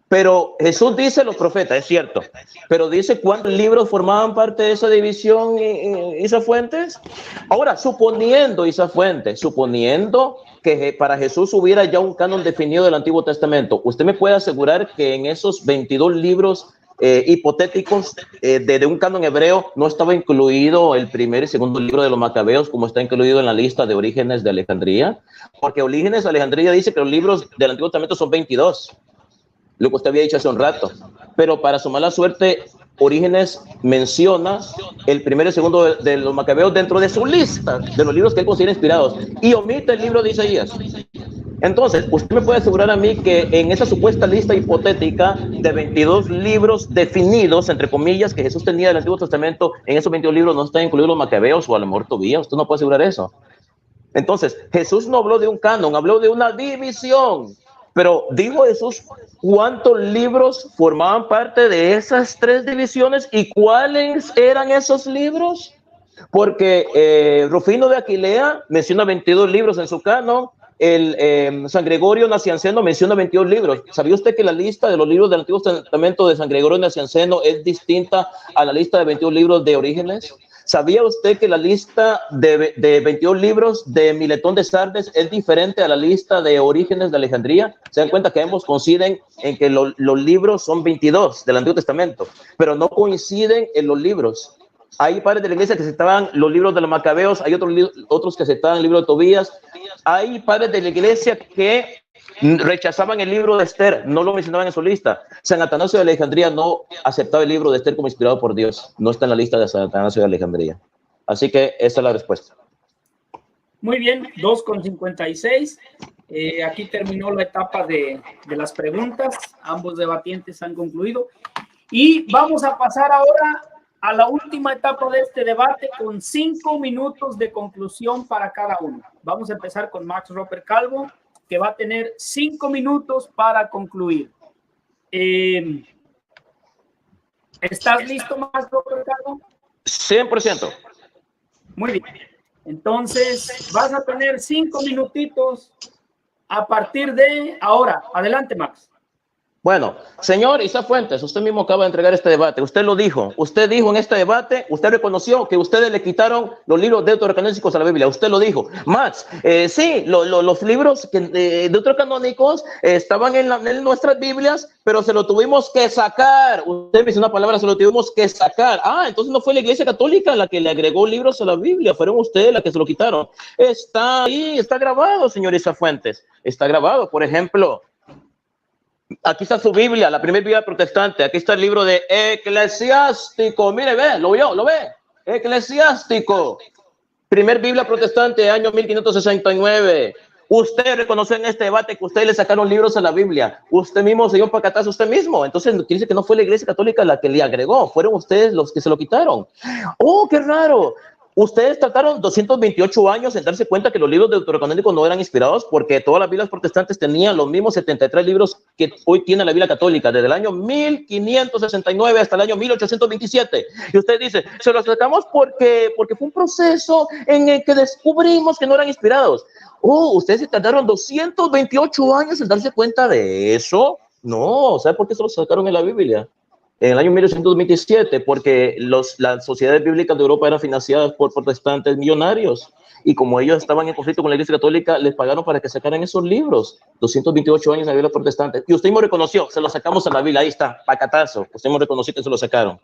Pero Jesús dice los profetas, es cierto. Pero dice cuántos libros formaban parte de esa división, Isa Fuentes. Ahora, suponiendo que para Jesús hubiera ya un canon definido del Antiguo Testamento, ¿usted me puede asegurar que en esos 22 libros hipotéticos de un canon hebreo no estaba incluido el primer y segundo libro de los Macabeos como está incluido en la lista de Orígenes de Alejandría? Porque Orígenes de Alejandría dice que los libros del Antiguo Testamento son 22. lo que usted había dicho hace un rato. Pero para su mala suerte, Orígenes menciona el primero y segundo de los Macabeos dentro de su lista de los libros que él considera inspirados y omite el libro de Isaías. Entonces, usted me puede asegurar a mí que en esa supuesta lista hipotética de 22 libros definidos, entre comillas, que Jesús tenía del Antiguo Testamento, en esos 22 libros no están incluidos los Macabeos o a lo mejor Tobías. Usted no puede asegurar eso. Entonces, Jesús no habló de un canon, habló de una división. Pero dijo Jesús, ¿cuántos libros formaban parte de esas tres divisiones y cuáles eran esos libros? Porque Rufino de Aquilea menciona 22 libros en su canon, San Gregorio Nacianceno menciona 22 libros. ¿Sabía usted que la lista de los libros del Antiguo Testamento de San Gregorio Nacianceno es distinta a la lista de 22 libros de Orígenes? ¿Sabía usted que la lista de 22 libros de Miletón de Sardes es diferente a la lista de Orígenes de Alejandría? Se dan cuenta que ambos coinciden en que los libros son 22 del Antiguo Testamento, pero no coinciden en los libros. Hay padres de la iglesia que citaban los libros de los Macabeos, hay otros que citaban el libro de Tobías. Hay padres de la iglesia que rechazaban el libro de Esther, no lo mencionaban en su lista. San Atanasio de Alejandría no aceptaba el libro de Esther como inspirado por Dios, no está en la lista de San Atanasio de Alejandría. Así que esa es la respuesta. Muy bien, 2:56. Aquí terminó la etapa de las preguntas. Ambos debatientes han concluido. Y vamos a pasar ahora a la última etapa de este debate con 5 minutos de conclusión para cada uno. Vamos a empezar con Max Roper Calvo, que va a tener 5 minutos para concluir. ¿Estás listo, Max Roper Calvo? 100%. Muy bien. Entonces, vas a tener 5 minutitos a partir de ahora. Adelante, Max. Bueno, señor Isaac Fuentes, usted mismo acaba de entregar este debate. Usted lo dijo. Usted dijo en este debate, usted reconoció que ustedes le quitaron los libros deuterocanónicos a la Biblia. Usted lo dijo. Max, sí, los libros deuterocanónicos estaban en nuestras Biblias, pero se lo tuvimos que sacar. Usted me hizo una palabra, se lo tuvimos que sacar. Entonces no fue la Iglesia Católica la que le agregó libros a la Biblia, fueron ustedes las que se lo quitaron. Está ahí, está grabado, señor Isaac Fuentes. Está grabado, por ejemplo. Aquí está su Biblia, la primera Biblia protestante. Aquí está el libro de Eclesiástico. Mire, ve, lo ve. Eclesiástico. Primer Biblia protestante, año 1569. Usted reconoció en este debate que ustedes le sacaron libros a la Biblia. Usted mismo se dio un pacatazo usted mismo. Entonces, quiere decir que no fue la Iglesia Católica la que le agregó. Fueron ustedes los que se lo quitaron. ¡Oh, qué raro! Ustedes trataron 228 años en darse cuenta que los libros deuterocanónicos no eran inspirados porque todas las Biblias protestantes tenían los mismos 73 libros que hoy tiene la Biblia Católica, desde el año 1569 hasta el año 1827. Y usted dice, se los sacamos porque fue un proceso en el que descubrimos que no eran inspirados. Ustedes se tardaron 228 años en darse cuenta de eso. No, ¿sabe por qué se los sacaron en la Biblia? En el año 1827, porque las sociedades bíblicas de Europa eran financiadas por protestantes millonarios. Y como ellos estaban en conflicto con la Iglesia Católica, les pagaron para que sacaran esos libros. 228 años en la Biblia protestante. Y usted mismo reconoció, se lo sacamos a la Biblia. Ahí está, pacatazo. Usted mismo reconoció que se lo sacaron.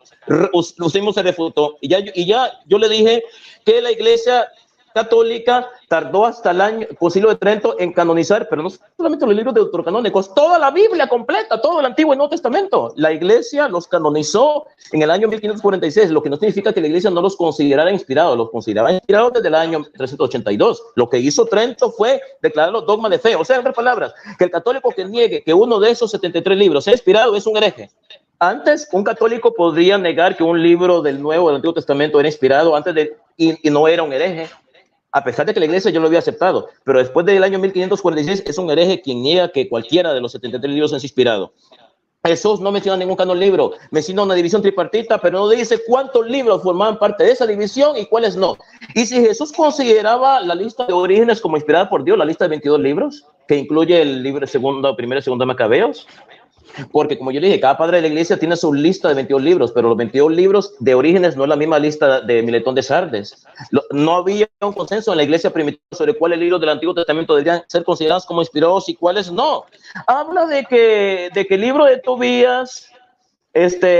Usted mismo se refutó. Y ya yo le dije que la Iglesia Católica tardó hasta el año Concilio de Trento en canonizar, pero no solamente los libros deuterocanónicos, toda la Biblia completa, todo el Antiguo y Nuevo Testamento. La Iglesia los canonizó en el año 1546, lo que no significa que la Iglesia no los considerara inspirados, los consideraba inspirados desde el año 382. Lo que hizo Trento fue declarar los dogmas de fe. O sea, en otras palabras, que el católico que niegue que uno de esos 73 libros sea inspirado es un hereje. Antes, un católico podría negar que un libro del Nuevo o del Antiguo Testamento era inspirado y no era un hereje, a pesar de que la Iglesia yo lo había aceptado, pero después del año 1546 es un hereje quien niega que cualquiera de los 73 libros es inspirado. Jesús no menciona ningún canon libro, menciona una división tripartita, pero no dice cuántos libros formaban parte de esa división y cuáles no. Y si Jesús consideraba la lista de Orígenes como inspirada por Dios, la lista de 22 libros, que incluye el libro primero y segundo de Macabeos, porque como yo le dije, cada padre de la iglesia tiene su lista de 22 libros, pero los 22 libros de Orígenes no es la misma lista de Miletón de Sardes. No había un consenso en la iglesia primitiva sobre cuáles libros del Antiguo Testamento deberían ser considerados como inspirados y cuáles no. Habla de que el libro de Tobías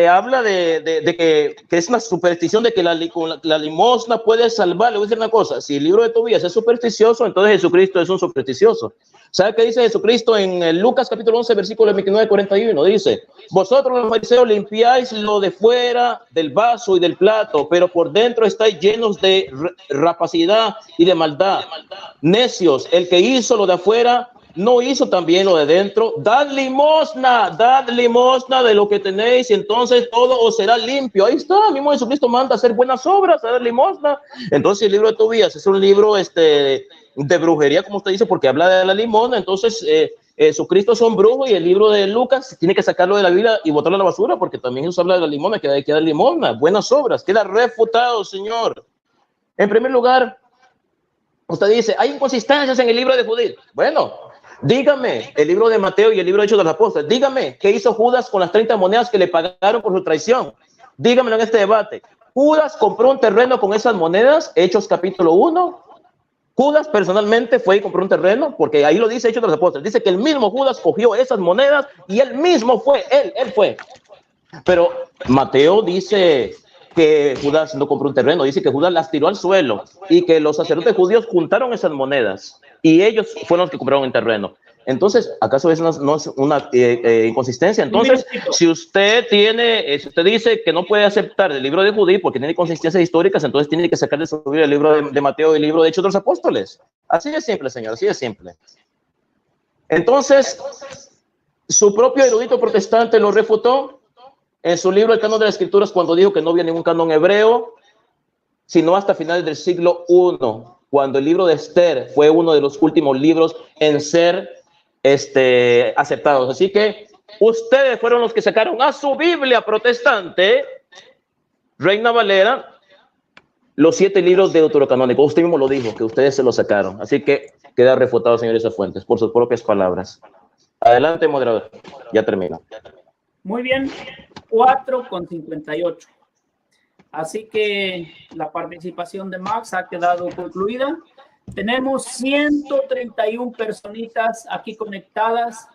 habla de que es una superstición de que la limosna puede salvar. Le voy a decir una cosa: si el libro de Tobías es supersticioso, entonces Jesucristo es un supersticioso. ¿Sabe qué dice Jesucristo en Lucas capítulo 11, versículo 29-41? Dice: vosotros los fariseos limpiáis lo de fuera del vaso y del plato, pero por dentro estáis llenos de rapacidad y de maldad. Necios, el que hizo lo de afuera no hizo también lo de dentro. Dad limosna de lo que tenéis, y entonces todo os será limpio. Ahí está, mismo Jesucristo manda a hacer buenas obras, a dar limosna. Entonces el libro de Tobías es un libro de brujería, como usted dice, porque habla de la limosna. Entonces Jesucristo son brujos, y el libro de Lucas tiene que sacarlo de la Biblia y botarlo a la basura, porque también Jesús habla de la limosna, que hay que dar limosna, buenas obras. Queda refutado, señor. En primer lugar, usted dice, hay inconsistencias en el libro de Judith. Bueno, dígame, el libro de Mateo y el libro de Hechos de los Apóstoles, dígame, ¿qué hizo Judas con las 30 monedas que le pagaron por su traición? Dígamelo en este debate. ¿Judas compró un terreno con esas monedas? Hechos capítulo 1. Judas personalmente fue y compró un terreno, porque ahí lo dice Hechos de los Apóstoles. Dice que el mismo Judas cogió esas monedas y él mismo fue, él fue. Pero Mateo dice que Judas no compró un terreno, dice que Judas las tiró al suelo y que los sacerdotes judíos juntaron esas monedas y ellos fueron los que compraron el terreno. Entonces, ¿acaso eso no es una inconsistencia? Entonces, si usted dice que no puede aceptar el libro de Judith porque tiene inconsistencias históricas, entonces tiene que sacar de su Biblia el libro de Mateo y el libro de Hechos de los Apóstoles. Así de simple, señor, así de simple. Entonces, su propio erudito protestante lo refutó en su libro El Canon de las Escrituras, cuando dijo que no había ningún canon hebreo, sino hasta finales del siglo I, cuando el libro de Esther fue uno de los últimos libros en ser aceptados. Así que ustedes fueron los que sacaron a su Biblia protestante, Reina Valera, los 7 libros de deuterocanónico. Usted mismo lo dijo, que ustedes se los sacaron. Así que queda refutado, señores Fuentes, por sus propias palabras. Adelante, moderador. Ya termino. Muy bien, 4:58. Así que la participación de Max ha quedado concluida. Tenemos 131 personitas aquí conectadas.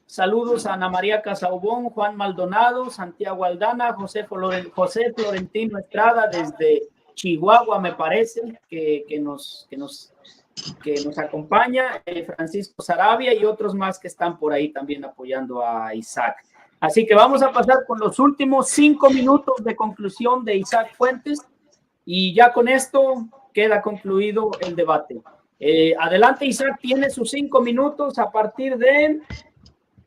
Saludos a Ana María Casaubón, Juan Maldonado, Santiago Aldana, José Florentino Estrada desde Chihuahua, me parece, que nos acompaña, Francisco Sarabia y otros más que están por ahí también apoyando a Isaac. Así que vamos a pasar con los últimos 5 minutos de conclusión de Isaac Fuentes y ya con esto queda concluido el debate. Adelante, Isaac, tiene sus 5 minutos a partir de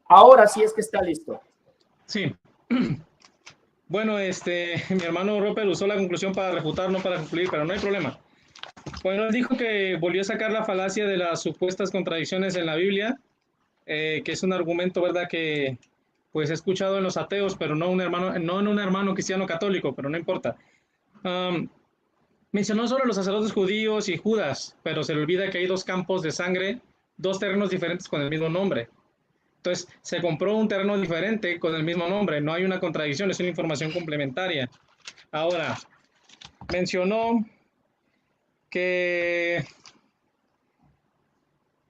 ahora, si es que está listo. Sí. Bueno, mi hermano Roper usó la conclusión para refutar, no para concluir, pero no hay problema. Bueno, él dijo que volvió a sacar la falacia de las supuestas contradicciones en la Biblia, que es un argumento, ¿verdad?, que pues he escuchado en los ateos, pero no en un hermano cristiano católico, pero no importa. Mencionó sobre los sacerdotes judíos y Judas, pero se le olvida que hay 2 campos de sangre, 2 terrenos diferentes con el mismo nombre. Entonces, se compró un terreno diferente con el mismo nombre. No hay una contradicción, es una información complementaria. Ahora, mencionó que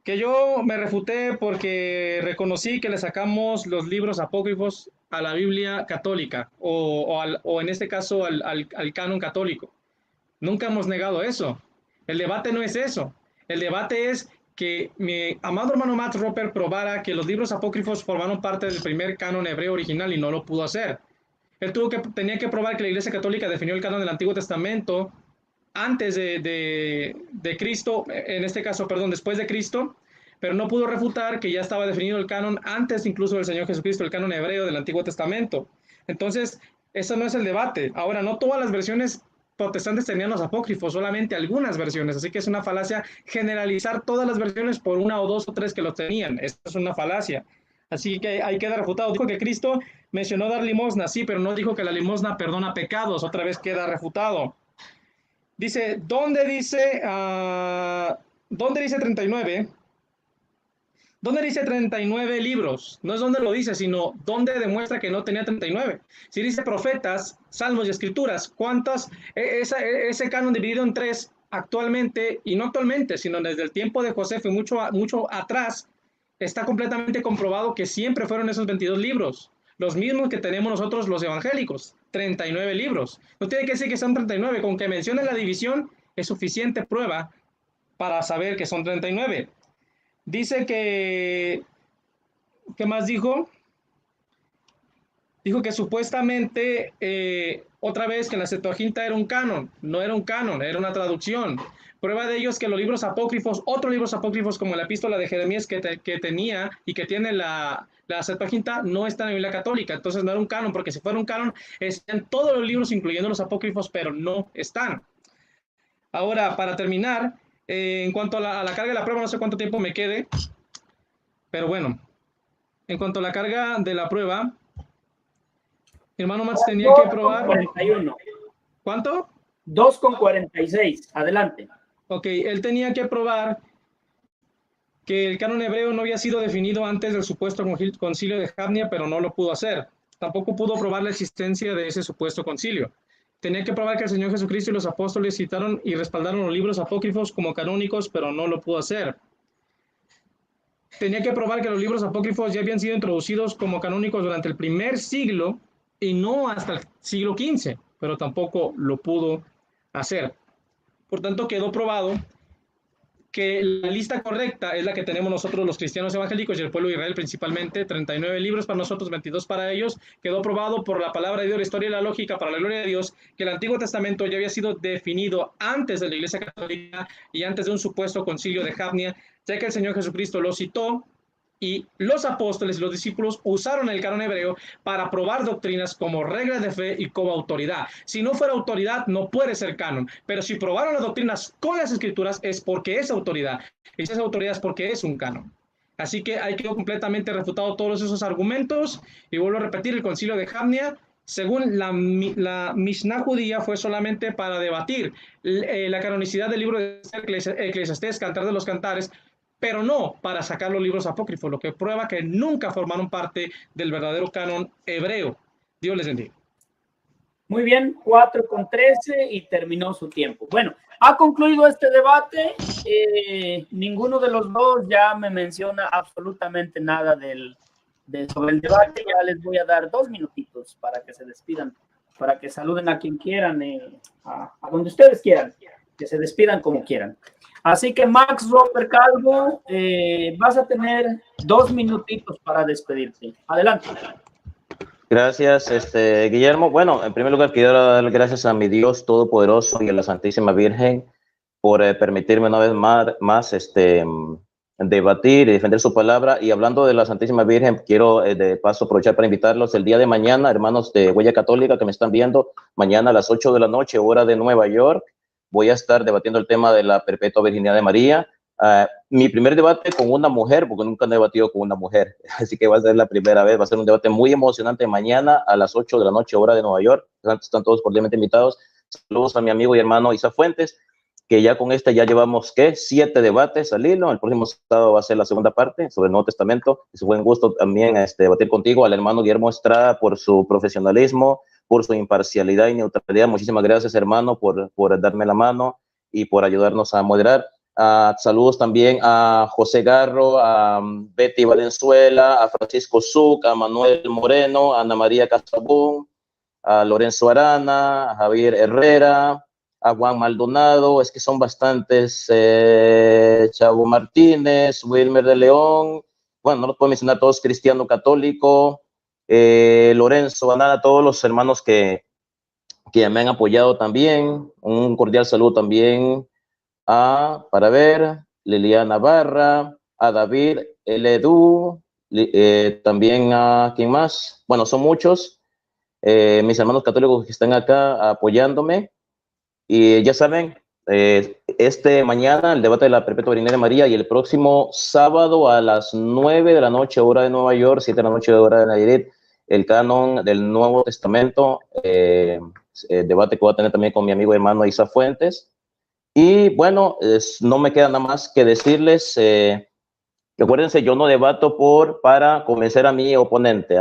yo me refuté porque reconocí que le sacamos los libros apócrifos a la Biblia católica o en este caso al canon católico. Nunca hemos negado eso. El debate no es eso. El debate es que mi amado hermano Max Roper probara que los libros apócrifos formaron parte del primer canon hebreo original y no lo pudo hacer. Él tenía que probar que la Iglesia Católica definió el canon del Antiguo Testamento antes de Cristo, en este caso, perdón, después de Cristo, pero no pudo refutar que ya estaba definido el canon antes incluso del Señor Jesucristo, el canon hebreo del Antiguo Testamento. Entonces, eso no es el debate. Ahora, no todas las versiones protestantes tenían los apócrifos, solamente algunas versiones, así que es una falacia generalizar todas las versiones por 1 o 2 o 3 que los tenían. Esto es una falacia. Así que ahí queda refutado. Dijo que Cristo mencionó dar limosna, sí, pero no dijo que la limosna perdona pecados. Otra vez queda refutado. Dice, ¿dónde dice 39? ¿Dónde dice 39 libros? No es donde lo dice, sino donde demuestra que no tenía 39. Si dice profetas, salmos y escrituras, ¿cuántas? Ese canon dividido en 3 actualmente, y no actualmente, sino desde el tiempo de José, fue mucho atrás, está completamente comprobado que siempre fueron esos 22 libros. los mismos que tenemos nosotros los evangélicos, 39 libros. No tiene que decir que son 39, con que mencione la división es suficiente prueba para saber que son 39. Dice que, ¿qué más dijo? Dijo que supuestamente, otra vez, que la Septuaginta era un canon. No era un canon, era una traducción. Prueba de ello es que los libros apócrifos, otros libros apócrifos como la epístola de Jeremías que tenía y que tiene la Septuaginta, no está en la Biblia católica. Entonces no era un canon, porque si fuera un canon, están todos los libros, incluyendo los apócrifos, pero no están. Ahora, para terminar, en cuanto a la carga de la prueba, no sé cuánto tiempo me quede, pero bueno, en cuanto a la carga de la prueba, mi hermano Max tenía que probar... 41. ¿Cuánto? 2,46. Adelante. Ok, él tenía que probar que el canon hebreo no había sido definido antes del supuesto concilio de Jamnia, pero no lo pudo hacer. Tampoco pudo probar la existencia de ese supuesto concilio. Tenía que probar que el Señor Jesucristo y los apóstoles citaron y respaldaron los libros apócrifos como canónicos, pero no lo pudo hacer. Tenía que probar que los libros apócrifos ya habían sido introducidos como canónicos durante el primer siglo y no hasta el siglo XV, pero tampoco lo pudo hacer. Por tanto, quedó probado que la lista correcta es la que tenemos nosotros los cristianos evangélicos y el pueblo de Israel principalmente, 39 libros para nosotros, 22 para ellos. Quedó probado por la palabra de Dios, la historia y la lógica, para la gloria de Dios, que el Antiguo Testamento ya había sido definido antes de la Iglesia Católica y antes de un supuesto concilio de Jamnia, ya que el Señor Jesucristo lo citó y los apóstoles y los discípulos usaron el canon hebreo para probar doctrinas como reglas de fe y como autoridad. Si no fuera autoridad, no puede ser canon, pero si probaron las doctrinas con las escrituras es porque es autoridad, y si es autoridad es porque es un canon. Así que ahí quedó completamente refutado todos esos argumentos, y vuelvo a repetir, el concilio de Jamnia, según la Mishnah judía, fue solamente para debatir la canonicidad del libro de Eclesiastés, Cantar de los Cantares, pero no para sacar los libros apócrifos, lo que prueba que nunca formaron parte del verdadero canon hebreo. Dios les bendiga. Muy bien, 4,13 y terminó su tiempo. Bueno, ha concluido este debate. Ninguno de los dos ya me menciona absolutamente nada sobre el debate. Ya les voy a dar 2 minutitos para que se despidan, para que saluden a quien quieran, a donde ustedes quieran, que se despidan como quieran. Así que Max Roper Calvo, vas a tener 2 minutitos para despedirte. Adelante. Gracias, Guillermo. Bueno, en primer lugar quiero dar gracias a mi Dios Todopoderoso y a la Santísima Virgen por permitirme una vez más debatir y defender su palabra. Y hablando de la Santísima Virgen, quiero de paso aprovechar para invitarlos el día de mañana, hermanos de Huella Católica que me están viendo, mañana a las 8 de la noche, hora de Nueva York. Voy a estar debatiendo el tema de la perpetua virginidad de María. Mi primer debate con una mujer, porque nunca he debatido con una mujer, así que va a ser la primera vez. Va a ser un debate muy emocionante mañana a las 8 de la noche, hora de Nueva York. Están todos cordialmente invitados. Saludos a mi amigo y hermano Isa Fuentes, que ya con ya llevamos, 7 debates al hilo. El próximo sábado va a ser la segunda parte sobre el Nuevo Testamento. Es un buen gusto también debatir contigo, al hermano Guillermo Estrada, por su profesionalismo, por su imparcialidad y neutralidad. Muchísimas gracias, hermano, por darme la mano y por ayudarnos a moderar. Saludos también a José Garro, a Betty Valenzuela, a Francisco Zuc, a Manuel Moreno, a Ana María Casabón, a Lorenzo Arana, a Javier Herrera, a Juan Maldonado, es que son bastantes, Chavo Martínez, Wilmer de León, bueno, no los puedo mencionar todos, Cristiano Católico, Lorenzo Banana, todos los hermanos que me han apoyado también. Un cordial saludo también para ver, Liliana Barra, a David Edu, también a ¿quién más? Bueno, son muchos mis hermanos católicos que están acá apoyándome. Y ya saben, mañana el debate de la perpetua virginidad de María, y el próximo sábado a las 9 de la noche, hora de Nueva York, 7 de la noche, hora de Nayarit, el canon del Nuevo Testamento, debate que voy a tener también con mi amigo y hermano Isa Fuentes. Y bueno, no me queda nada más que decirles, recuérdense, yo no debato para convencer a mi oponente,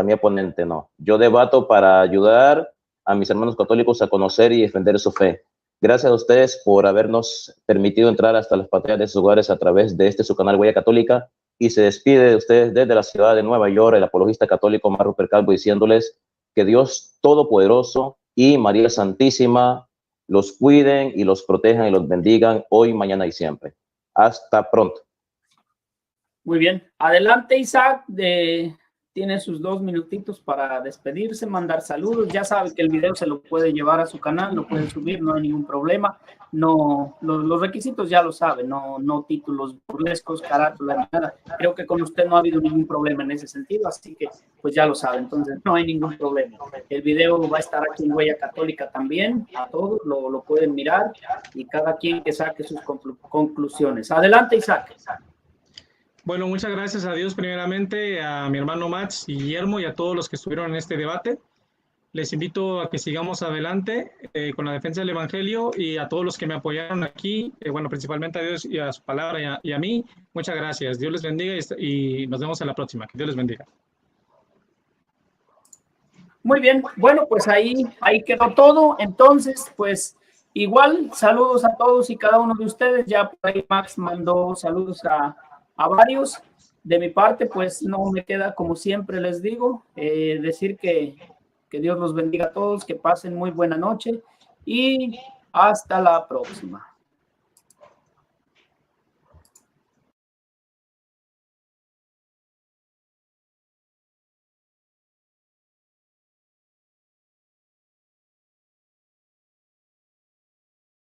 no. Yo debato para ayudar a mis hermanos católicos a conocer y defender su fe. Gracias a ustedes por habernos permitido entrar hasta las patrias de sus hogares a través de su canal Huella Católica. y se despide de ustedes desde la ciudad de Nueva York, el apologista católico Mark Rupert Calvo, diciéndoles que Dios Todopoderoso y María Santísima los cuiden y los protejan y los bendigan hoy, mañana y siempre. Hasta pronto. Muy bien. Adelante, Isaac. Tiene sus 2 minutitos para despedirse, mandar saludos. Ya sabe que el video se lo puede llevar a su canal, lo puede subir, no hay ningún problema. No, los requisitos ya lo sabe, no títulos burlescos, carátulas, nada. Creo que con usted no ha habido ningún problema en ese sentido, así que pues ya lo sabe, entonces no hay ningún problema. El video va a estar aquí en Huella Católica también, a todos lo pueden mirar y cada quien que saque sus conclusiones. Adelante, Isaac. Bueno, muchas gracias a Dios primeramente, a mi hermano Max y Guillermo y a todos los que estuvieron en este debate. Les invito a que sigamos adelante con la defensa del Evangelio y a todos los que me apoyaron aquí, bueno, principalmente a Dios y a su palabra y a mí. Muchas gracias. Dios les bendiga y nos vemos en la próxima. Que Dios les bendiga. Muy bien. Bueno, pues ahí quedó todo. Entonces, pues igual, saludos a todos y cada uno de ustedes. Ya por ahí Max mandó saludos a varios. De mi parte, pues no me queda, como siempre les digo, decir que Dios los bendiga a todos, que pasen muy buena noche y hasta la próxima.